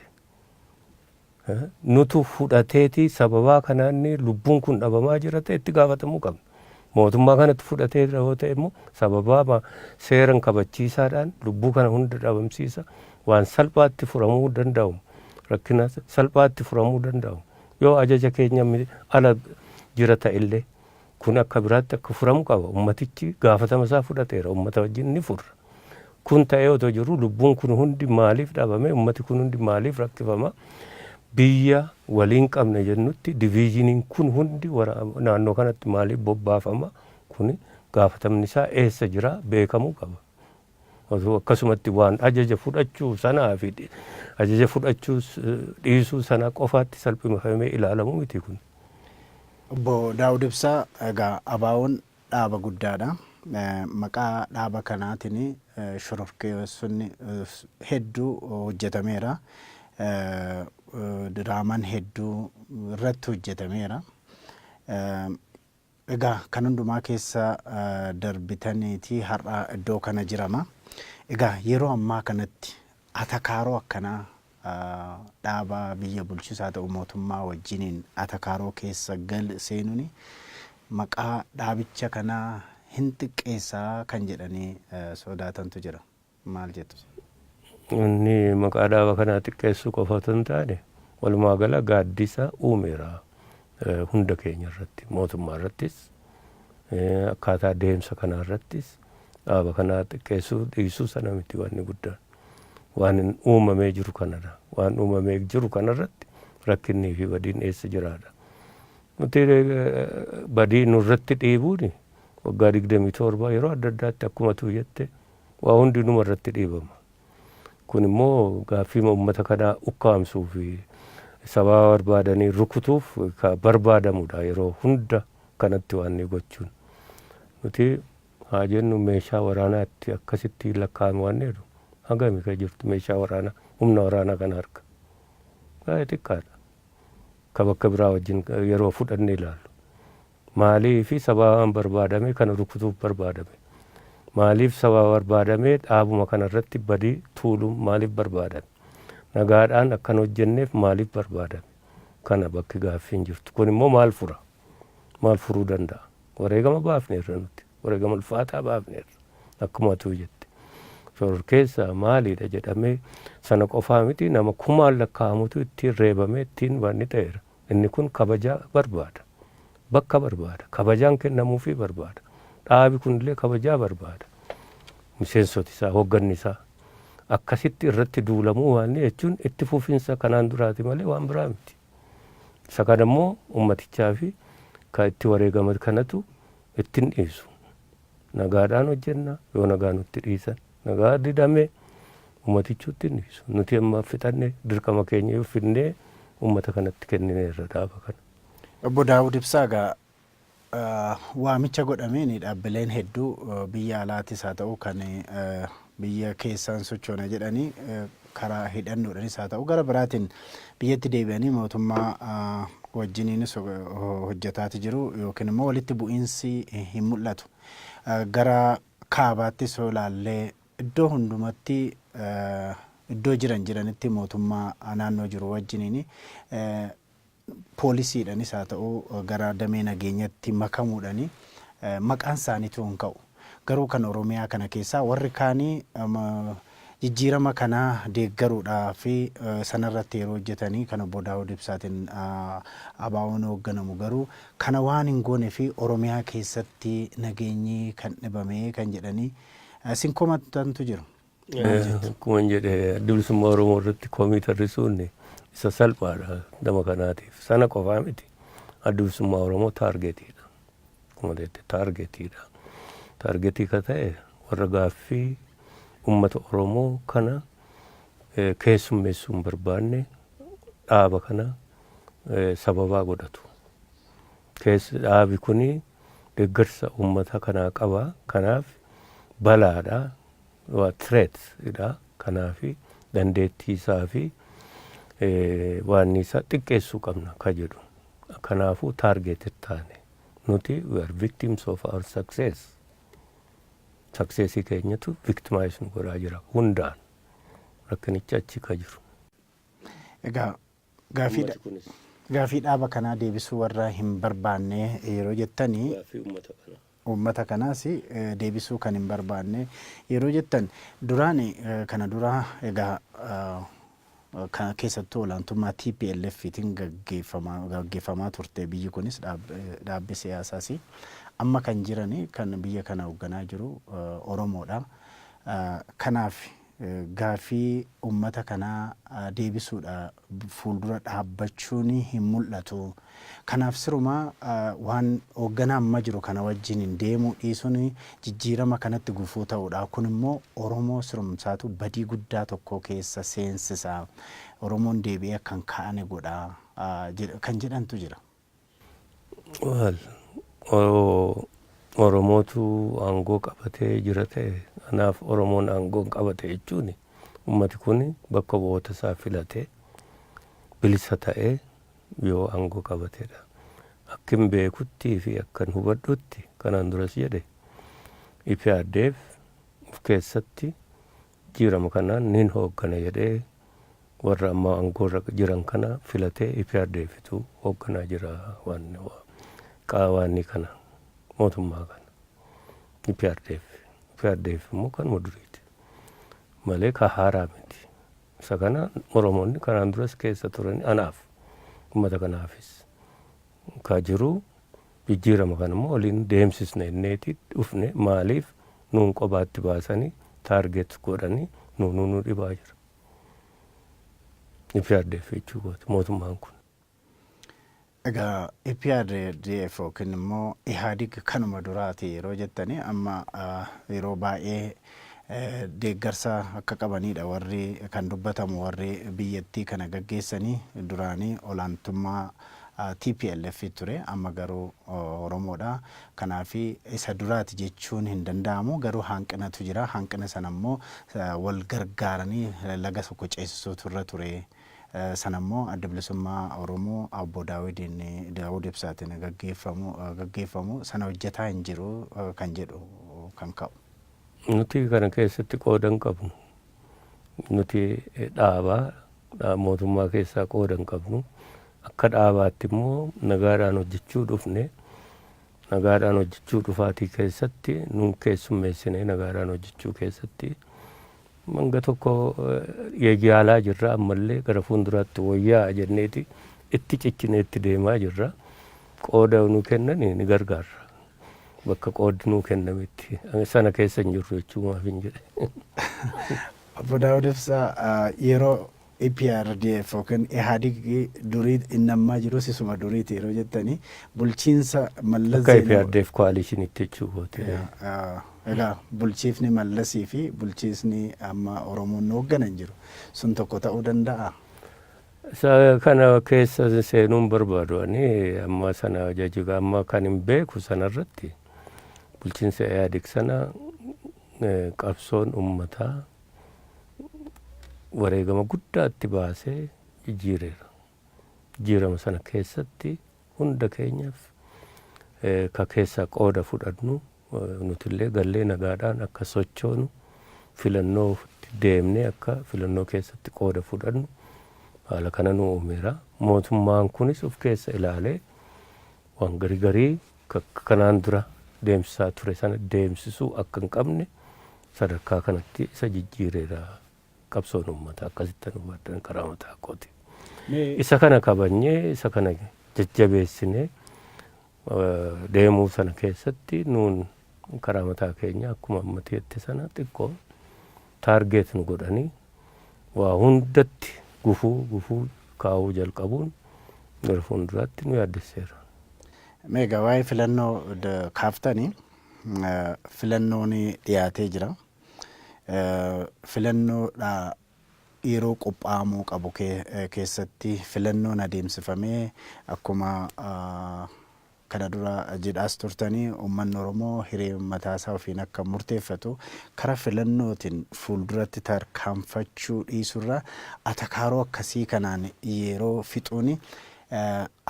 Nutu fudhateeti sababaa kanaan lubbuun kun dhabamaa jira ta'e itti gaafatamuu qabna. Mootummaa kanatti fudhatee yoo ta'e immoo sababaa seeran kabachiisaadhaan lubbuu kana hunda dhabamsiisa waan salphaatti furamuu danda'u. Rakkina salphaatti furamuu danda'u. Yoo ajaja keenya ala jira ta'ellee kun akka biraatti akka furamu qaba. Ummatichi gaafatama isaa fudhateera. Ummata wajjin ni furra. Kun ta'ee otoo jiru lubbuun kun hundi maaliif dhabame? Ummati kun hundi maaliif rakkifama? Biyya waliin qabne jennutti diviiziniin kun hundi naannoo kanatti maaliif bobbaafama? Kun gaafatamni isaa eessa jira beekamuu qaba. Akkasumatti waan ajaja fudhachuu sanaa fi ajaja fudhachuu dhiisuu sana qofaatti salphifamee ilaalamu miti kun. Obbo Daawud Ibsaa egaa ABO'n dhaaba guddaadha. Maqaa dhaaba kanaatiin shororkeessonni hedduu hojjetameera. Diraamaan hedduu irratti hojjetameera. Egaa kan hundumaa keessa darbitaniiti har'a iddoo kana jirama. Egaa yeroo ammaa kanatti atakaaroo akkanaa dhaaba biyya bulchisaa ta'u mootummaa wajjiniin atakaaroo keessa seenuun maqaa dhaabicha kanaa hin xiqqeessaa kan jedhanii sodaatantu jira. Maal jettu? Inni maqaa dhaaba kanaa xiqqeessuu qofa otoo hin taane walumaa gala gaaddisa uumeera hunda keenya irratti mootummaa irrattis akkaataa deemsa kanaa irrattis dhaaba kanaa xiqqeessuu dhiisuu sana miti wanni guddaan waan uumamee jiru kanadha. Waan uumamee jiru kanarratti rakkinnii fi badiin eessa jiraadha. Nuti badii nurratti dhiibuuni waggaa 27 yeroo adda addaatti akkuma jette waa hundi numa irratti dhiibama. Kun immoo gaaffii uummata kanaa ukkaamsuu fi sababa barbaadanii rukutuuf barbaadamudha yeroo hunda kanatti waan ni gochuun. Nuti haa jennu meeshaa waraanaatti akkasitti lakkaa'amu waan jedhu hagami kan jirtu meeshaa waraanaa humna waraanaa kana harka. Baay'ee xiqqaadha. Ka bakka biraa wajjin yeroo fudhannee ilaallu. Maalii fi sababaan barbaadame kana rukutuuf barbaadame. Maaliif sababa barbaadame dhaabuma kanarratti badii tuuluun maaliif barbaadame? Nagaadhaan akkan hojjenneef maaliif barbaadame? Kana bakki gaaffiin jirtu. Kun immoo maal fura? Maal furuu danda'a? Wareegama baafneerra nuti. Wareegama ulfaataa baafneerra. Akkuma jette. Shororkeessa maaliidha jedhamee sana qofaa miti nama kumaan lakkaa'amutu ittiin reebamee ittiin waan ta'eera. Inni kun kabajaa barbaada. Bakka barbaada. Kabajaan kennamuufii barbaada. Dhaabi kunillee kabajaa barbaada. Miseensoti isaa, hoogganni isaa akkasitti irratti duulamuu waan jechuun itti fufinsa kanaan duraati malee waan biraa miti. Isa kana immoo ummatichaa fi kan itti wareegaman kanatu ittiin dhiisu. Nagaadhaan hojjenna yoo nagaa nutti dhiisan. Nagaa didamee ummatichuutti hin dhiisu. Nuti amma fixannee dirqama keenya yoo finnee ummata kanatti kennineerra dhaaba kana. Obbo Daawud Ibsaa waamicha godhameen dhaabbileen hedduu biyya alaatis haa ta'u kan biyya keessaan sochoona jedhanii karaa hidhannoodhanis haa ta'u gara biraatiin biyyatti deebi'anii mootummaa wajjiniinis hojjetaati jiru yookiin immoo walitti bu'iinsi hin mul'atu. Gara kaabaatti soo ilaallee iddoo hundumatti iddoo jiranitti mootummaa naannoo jiru wajjiniin poolisiidhanis haa ta'u gara damee nageenyatti makamuudhaani maqaan isaaniitu hin ka'u. Garuu kan Oromiyaa kana keessaa warri kaanii jijjiirama kanaa deeggaruudhaa fi sanarratti yeroo hojjetanii kan obbo Daawud Ibsaatiin ABO'n hoogganamu garuu kana waan hin goone fi Oromiyaa keessatti nageenyi kan dhibame kan jedhanii sinkomatantu jiru. Akkuma jedhe bilisummaa Oromoo irratti komii tarrisuun isa salphaadha nama kanaatiif. Sana qofaa miti bilisummaa Oromoo taargetiidha. Akkuma jette taargetiidha. Taargetii ka ta'e warra gaaffii ummata Oromoo kana keessummeessuu hin barbaanne dhaaba kana sababaa godhatu. Dhaabi kuni deeggarsa ummata kanaa qaba. Kanaaf balaadha. Threatidha. Kanaaf dandeettii isaa fi waan isaa xiqqeessuu qabna ka jedhu. Kanaafuu targeted taane. Nuti we are victims of our success. Successii keenyatu victimizing godhaa jira hundaan rakkinicha achi ka jiru. Egaa gaafii dhaaba kanaa deebisuu warra hin barbaanne yeroo jettanii uummata kanaas deebisuu kan hin barbaanne yeroo jettan duraan kana dura egaa kan keessattuu olaantummaa TPLFitiin gaggeeffamaa turte biyyi kunis dhaabbi siyaasaasi amma kan jirani kan biyya kana hoogganaa jiru Oromoodha. Kanaaf gaafii uummata kanaa deebisuudha fuuldura dhaabbachuun hin mul'atu. Kanaaf siruma waan hoogganaa amma jiru kana wajjin hin deemu dhiisuun jijjiirama kanatti gufuu ta'uudha. Kun immoo Oromoo sirumsaatu badii guddaa tokko keessa seensisa. Oromoon deebi'ee kan kaane godha kan jedhantu jira. Oromootu aangoo qabatee jira ta'e kanaaf Oromoon aangoo qabate jechuun ummati kun bakka bu'oota isaa filatee bilisa ta'ee yoo aangoo qabateedha. Akkin beekuttii fi akkan hubadhutti kanaan duras jedhe IPRDF of keessatti jijjiirama kanaan nin hooggana jedhee warra amma aangoorra jiran kana filatee IPRDFitu hoogganaa jira qaawwaanni kana mootummaa kana IPRDF immoo kanuma duriiti malee ka haaraa miti. Isa kana Oromoonni kanaan duras keessa turan anaaf ummata kanaafis ka jiru jijjiirama kana immoo waliin deemsisne inneeti dhufne maaliif nuun qobaatti baasanii taarget godhanii nu dhibaa jira. IPRDF jechuu mootummaan kun. Egaa IPRDF yookiin immoo IHADIG kanuma duraati yeroo jettanii amma yeroo baay'ee deeggarsa akka qabanidha warri kan dubbatamu warri biyyattii kana gaggeessanii duraanii olaantummaa TPLF ture amma garuu Oromoodha. Kanaaf isa duraati jechuun hin danda'amu garuu hanqinatu jira. Hanqina sana immoo wal gargaaranii laga tokko ceesisuutu irra ture. Sanammoo adda bilisummaa Oromoo obbo Daawud Ibsaatiin gaggeeffamu sana hojjetaa hin jiru kan jedhu kan ka'u. Nuti kana keessatti qoodan qabnu. Nuti dhaabaa mootummaa keessaa qoodan qabnu. Akka dhaabaatti immoo nagaadhaan hojjechuu dhufne. Nagaadhaan hojjechuu dhufaatii keessatti nuun keessummeessine nagaadhaan hojjechuu keessatti manga tokko yaalaa jirra ammallee gara fuulduraatti wayyaa jenneeti itti ciccineetti deemaa jirra. Qooda nu kennan ni gargaarra. Bakka qoodni nu kennametti sana keessa hin jirru jechuumaaf hin jedhe. Obbo Daawud Ibsaa yeroo IPRDF yookiin IHADIG durii innammaa jirus isuma duriiti yeroo jettanii bulchiinsa Mallas Zeenaawaa. Akka IPRDF koaalishinitti jechuuti. Egaa bulchiifni Mallasii fi bulchiisni amma Oromoon hoogganan jiru sun tokko ta'uu danda'a. Isa kana keessa seenuun barbaadu ani amma sana ajajiga amma kan hin beeku sanarratti bulchiinsa Ihaadig sana qabsoon uummataa wareegama guddaatti baasee jijjiireera. Jijjiirama sana keessatti hunda keenyaaf ka keessa qooda fudhannu nutillee gallee nagaadhaan akka sochoonu filannoo deemnee akka filannoo keessatti qooda fudhannu haala kana nu uumeera. Mootummaan kunis of keessa ilaalee waan garii kanaan dura deemsisaa ture sana deemsisuu akka hin qabne sadarkaa kanatti isa jijjiireera qabsoon uummataa akkasitti nu hubadan karaa mataa kooti. Isa kana kabanyee isa kana jajjabeessinee deemuu sana keessatti nuun karaa mataa keenya akkuma ammateetti sana xiqqoo taargeet nu godhanii waa hundatti gufuu kaa'uu jalqabuun gara fuulduraatti nu yaaddeesseera. Meegaa waa'ee filannoo kaaftanii filannoon dhiyaatee jira. Filannoodha yeroo qophaa'amuu qabu keessatti filannoon adeemsifamee akkuma kana dura jedhaas turtanii uummanni Oromoo hiree mataasaa ofiin akka murteeffatu karaa filannootiin fuulduratti tarkaanfachuu dhiisurra atakaaroo akkasii kanaan yeroo fixuuni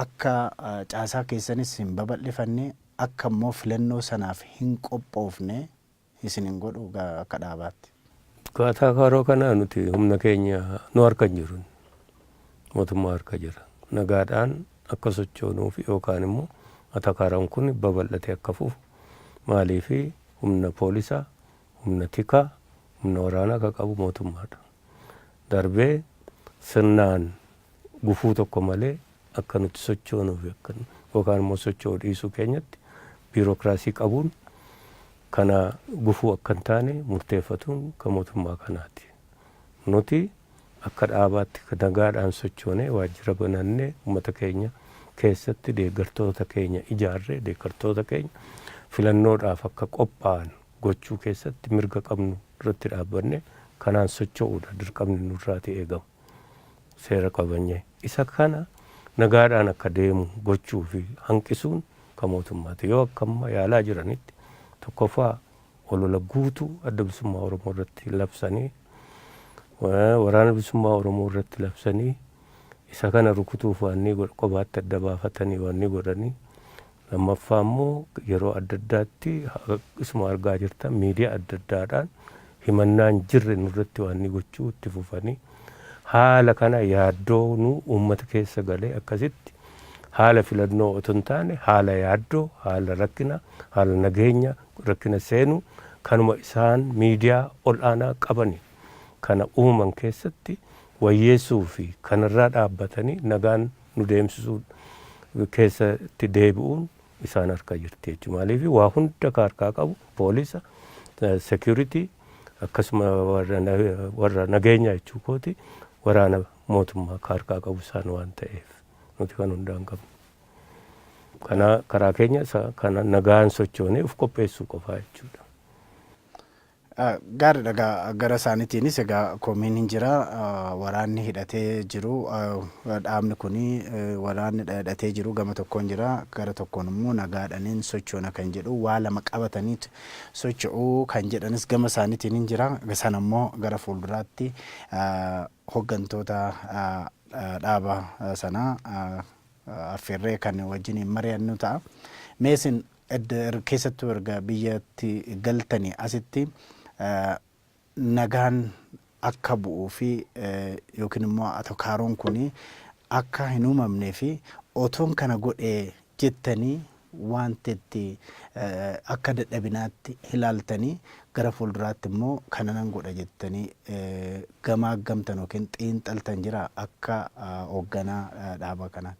akka caasaa keessanis hin babal'ifanne akka immoo filannoo sanaaf hin qophoofne isin hin godhu akka dhaabaatti. Atakaaroo kana nuti humna keenya nu harka hin jiru. Mootummaa harka jira. Nagaadhaan akka sochoonuuf yookaan immoo atakaaraan kun babal'atee akka fufu maaliifi humna poolisaa, humna tikaa, humna waraanaa akka qabu mootummaadha. Darbee sirnaan gufuu tokko malee akka nuti sochoonuuf yookaan immoo socho'uu dhiisuu keenyatti biirokiraasii qabuun kana gufuu akka hin taane murteeffatuun kan mootummaa kanaati. Nuti akka dhaabaatti nagaadhaan sochoonee waajjira banannee uummata keenya keessatti deeggartoota keenya ijaarree deeggartoota keenya filannoodhaaf akka qophaa'an gochuu keessatti mirga qabnu irratti dhaabbanne kanaan socho'uudha dirqamni nurraati eegamu seera qabanyee. Isa kana nagaadhaan akka deemu gochuu fi hanqisuun kan mootummaati. Yoo akkamma yaalaa jiranitti tokkoffaa olola guutuu adda bilisummaa Oromoo irratti labsanii waraana bilisummaa Oromoo irratti labsanii isa kana rukutuuf waan qobaatti adda baafatanii waan godhanii lammaffaa immoo yeroo adda addaatti isuma argaa jirtan miidiyaa adda addaadhaan himannaan jirre nurratti waan gochuu itti fufanii haala kana yaaddoo nu uummata keessa galee akkasitti haala filannoo otoo hin taane haala yaaddoo haala rakkina haala nageenya rakkina seenu kanuma isaan miidiyaa ol'aanaa qabani kana uuman keessatti wayyeessuu fi kanarraa dhaabbatanii nagaan nu deemsisuu keessatti deebi'uun isaan harka jirti jechuudha. Maaliif waa hunda harkaa qabu poolisa, security akkasuma warra nageenya jechuu kooti waraana mootummaa harkaa qabu isaan waan ta'eef nuti kan hundaan qabnu. Kana karaa keenya kana nagaan sochoonee of qopheessuu qofaa jechuudha. Gaariidha gara isaaniitiinis egaa koomiin hin jira waraanni hidhatee jiru dhaabni kuni waraanni hidhatee jiru gama tokkoon jira gara tokkoon immoo nagaadhaniin sochoona kan jedhu waa lama qabataniitu socho'uu kan jedhanis gama isaaniitiin hin jira. Sana immoo gara fuulduraatti hooggantoota dhaaba sanaa affeerree kan wajjin mari'annu ta'a. Meesin keessattuu erga biyyatti galtanii asitti nagaan akka bu'uu fi yookiin immoo atokaaroon kun akka hin uumamnee fi otoon kana godhee jettanii wanti akka dadhabinaatti ilaaltanii gara fuulduraatti immoo kana nan godha jettanii gamaa gamtan yookiin xiinxaltan jira akka hoogganaa dhaaba kanaatti.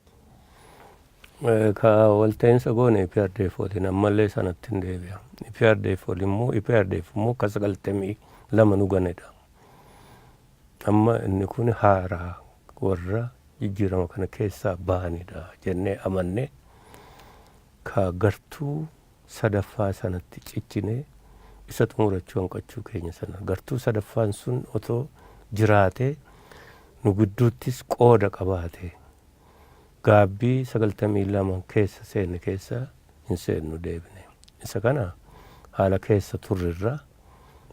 Ka walta'insa goone IPRDF waliin ammallee sanatti hin deebi'a. IPRDF immoo ka 92 nu ganedha. Amma inni kun haaraa warra jijjiirama kana keessaa bahanidha jennee amannee ka gartuu sadaffaa sanatti ciccinee isa xumurachuu hanqachuu keenya sana gartuu sadaffaan sun otoo jiraatee nu gidduuttis qooda qabaate gaabbii 92 keessa seenne keessa hin seennu deebine. Isa kana haala keessa turrirraa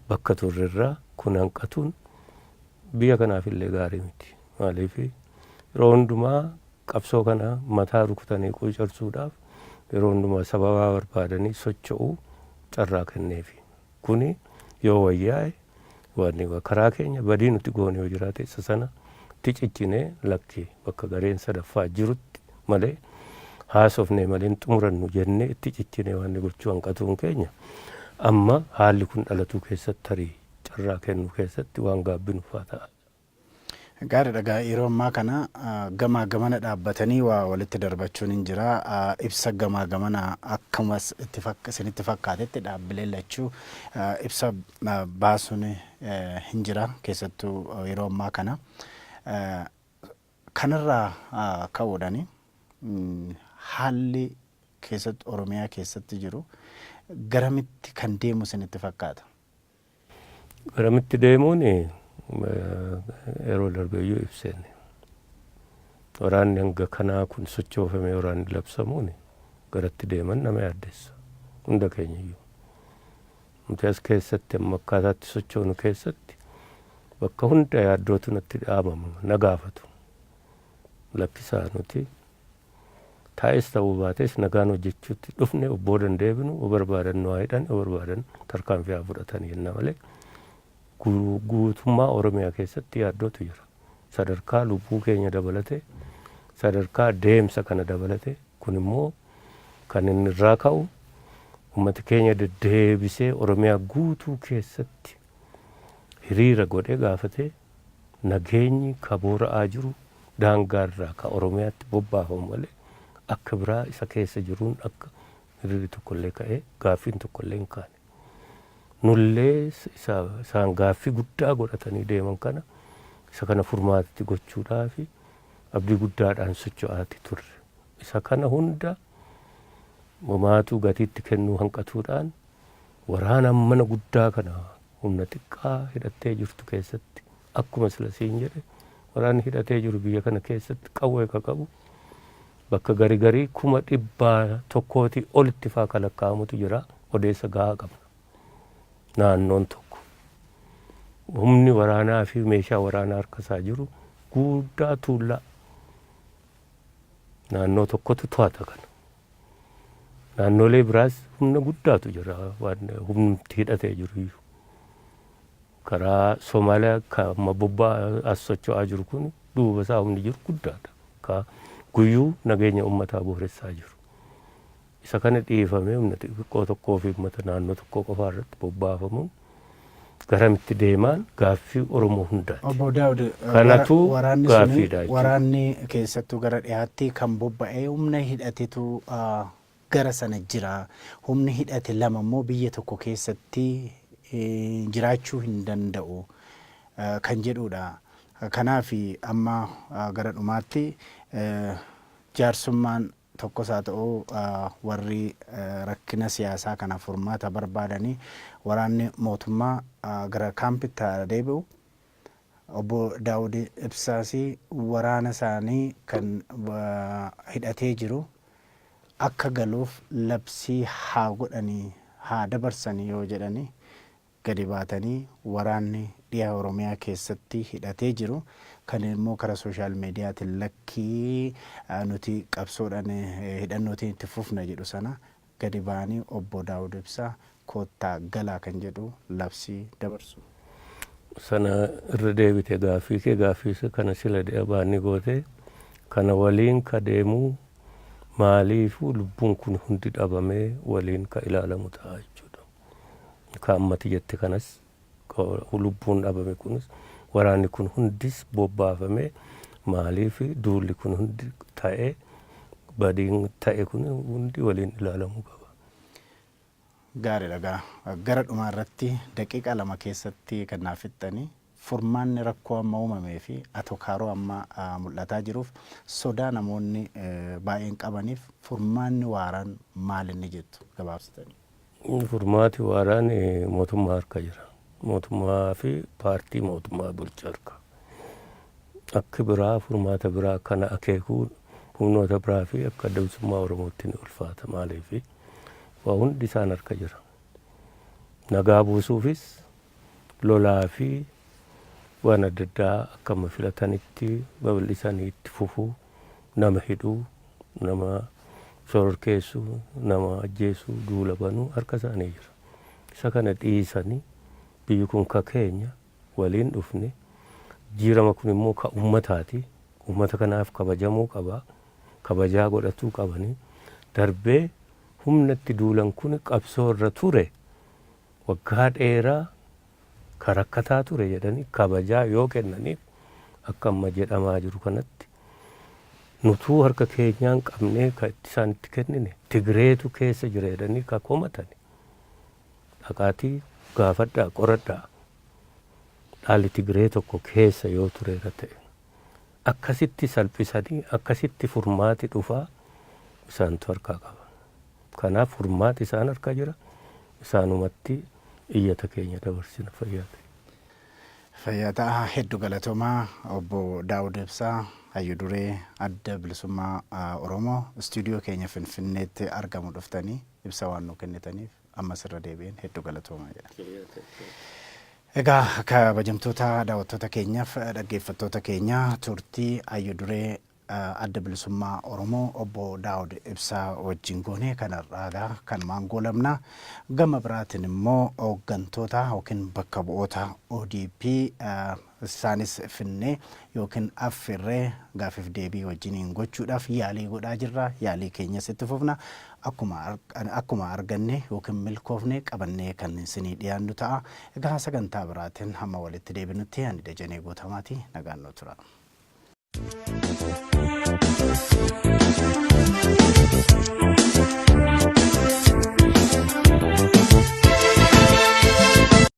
bakka turrirraa kun hanqatuun biyya kanaaf illee gaarii miti. Maaliif yeroo hundumaa qabsoo kana mataa rukutanii quucarsuudhaaf yeroo hundumaa sababaa barbaadanii socho'uu carraa kenneefi. Kuni yoo wayyaa'e waan karaa keenya badii nuti goone yoo jiraate isa sana itti ciccinee lakki bakka gareen sadaffaa jirutti malee haasofnee malee xumurannu jennee itti ciccinee waan gochuu hanqatuun keenya amma haalli kun dhalatu keessatti tarii carraa kennu keessatti waan gaabbinufaa ta'a. Gaariidha. Yeroo ammaa kana gamaa gamana dhaabbatanii waa walitti darbachuun hin jira. Ibsa gamaa gamana akkamas isinitti fakkaatetti dhaabbilee lachuu ibsa baasuun hin jira keessattuu yeroo ammaa kana. Kanarraa ka'uudhaani haalli keessatti Oromiyaa keessatti jiru garamitti kan deemu isinitti fakkaata? Garamitti deemuun yeroo darbeeyyuu ibseenne. Waraanni hanga kanaa kun sochoofamee waraanni labsamuun garatti deeman nama yaaddeessa. Hunda keenyayyuu. Nuti as keessatti amma akkaataatti sochoonu keessatti bakka hunda yaaddootu natti dhaamama na gaafatu. Lakkisaa nuti taa'es ta'uu baates nagaan hojjechuutti dhufne obboodan deebinu obarbaadan nu haa hidhan obarbaadan tarkaanfii haa fudhatan jenna malee guutummaa Oromiyaa keessatti yaaddootu jira. Sadarkaa lubbuu keenya dabalate sadarkaa deemsa kana dabalate kun immoo kan inni irraa ka'u uummata keenya deddeebisee Oromiyaa guutuu keessatti hiriira godhee gaafate nageenyi kaboora'aa jiru daangaa irraa ka Oromiyaatti bobbaafamu malee akka biraa isa keessa jiruun akka hiriirri tokkollee ka'ee gaaffiin tokkollee hin kaane. Nullee isaan gaaffii guddaa godhatanii deeman kana isa kana furmaatatti gochuudhaaf abdii guddaadhaan socho'aati turre. Isa kana hunda momaatuu gatiitti kennuu hanqatuudhaan waraana mana guddaa kana humna xiqqaa hidhattee jirtu keessatti akkuma sila siin jedhe waraanni hidhatee jiru biyya kana keessatti qawwee ka qabu bakka garii 100,000 olitti faa kalakkaa'amutu jira odeessa gahaa qabna. Naannoon tokko humni waraanaa fi meeshaa waraanaa harkasaa jiru guddaa tuullaa naannoo tokkotu to'ata kana. Naannolee biraas humna guddaatu jira waan humni hidhatee jiru iyyuu. Karaa Somaaliyaa kan bobbaa as socho'aa jiru kun duuba isaa humni jiru guddaadha. Ka guyyuu nageenya uummataa booressaa jiru. Isa kana dhiifamee humna xiqqoo tokkoo fi uummata naannoo tokkoo qofaa irratti bobbaafamuun garamitti deemaan gaaffii Oromoo hundaati. Obbo Daawud, Kanatu gaaffiidha. Waraanni keessattuu gara dhiyaatti kan bobba'ee humna hidhatetu gara sana jira. Humni hidhate lama immoo biyya tokko keessatti jiraachuu hin danda'u kan jedhudha. Kanaaf amma gara dhumaatti jaarsummaan tokkos haa ta'u warri rakkina siyaasaa kana furmaata barbaadanii waraanni mootummaa gara kaampitti deebi'u. Obbo Daawud Ibsaas waraana isaanii kan hidhatee jiru akka galuuf labsii haa godhanii haa dabarsanii yoo jedhanii gadi baatanii waraanni dhiyaa Oromiyaa keessatti hidhatee jiru kan immoo karaa sooshaal miidiyaatiin lakkii nuti qabsoodhaan hidhannootiin itti fufna jedhu sana gadi ba'anii obbo Daawud Ibsaa koottaa galaa kan jedhu labsii dabarsu. Sana irra deebite gaaffii kee gaaffii kana sila baanni goote kana waliin ka deemuu maaliif lubbuun kun hundi dhabamee waliin ka ilaalamu ta'a jechuudha. Ka ammati jette kanas lubbuun dhabame kunis waraanni kun hundis bobbaafame maaliif duulli kun hundi ta'e badiin ta'e kun hundi waliin ilaalamu qaba. Gaariidha. Gara dhumaa irratti daqiiqa 2 keessatti kan naaf fixxanii furmaanni rakkoo amma uumamee fi atokaaroo amma mul'ataa jiruuf sodaa namoonni baay'een qabaniif furmaanni waaraan maal inni jettu gabaabsitanii? Furmaati waaraan mootummaa harka jira. Mootummaa fi paartii mootummaa bulchaa harka. akka biraa furmaata biraa kana akeekuun humnoota biraa fi akka adda bilisummaa Oromootti ni ulfaata maaliif waa hundi isaan harka jira. Nagaa buusuufis lolaa fi waan adda addaa akkama filatanitti babal'isanii itti fufuu, nama hidhuu, nama sororkeessuu, nama ajjeesuu, duula banuu harka isaanii jira. Isa kana dhiisanii biyyi kun ka keenya waliin dhufne jijjiirama kun immoo ka ummataati. Ummata kanaaf kabajamuu qaba. Kabajaa godhatuu qabanii darbee humnatti duulan kun qabsoo irra ture waggaa dheeraa ka rakkataa ture jedhanii kabajaa yoo kennaniif akka amma jedhamaa jiru kanatti nutuu harka keenyaan qabnee ka itti isaanitti kennine Tigreetu keessa jira jedhanii ka komatani. Dhaqaatii gaafadhaa qoradhaa dhaalli Tigree tokko keessa yoo tureera ta'e akkasitti salphisanii akkasitti furmaati dhufaa isaantu harkaa qaba. Kanaaf furmaati isaan harka jira. Isaanumatti iyyata keenya dabarsina fayyaate. Fayyataa hedduu galatoomaa obbo Daawud Ibsaa Hayyuu Duree Adda Bilisummaa Oromoo istuudiyoo keenya Finfinneetti argamu dhuftanii ibsa waan nu kennitaniif ammas irra deebi'een hedduu galatoomaa jedha. Egaa kabajamtoota daawwattoota keenyaaf dhaggeeffattoota keenya turtii Hayyuu Duree Adda Bilisummaa Oromoo obbo Daawud Ibsaa wajjin goonee kanarraa kan maangoolamna. Gama biraatiin immoo hooggantoota yookiin bakka bu'oota ODP isaanis finnee yookiin affirree gaafiif deebii wajjiniin gochuudhaaf yaalii godhaa jirra. Yaalii keenyas itti fufna. Akkuma arganne yookiin milkoofne qabannee kan isinii dhiyaannu ta'a. Egaa sagantaa biraatiin hamma walitti deebinutti ani Dajanee Guutamaati nagaan nu tura.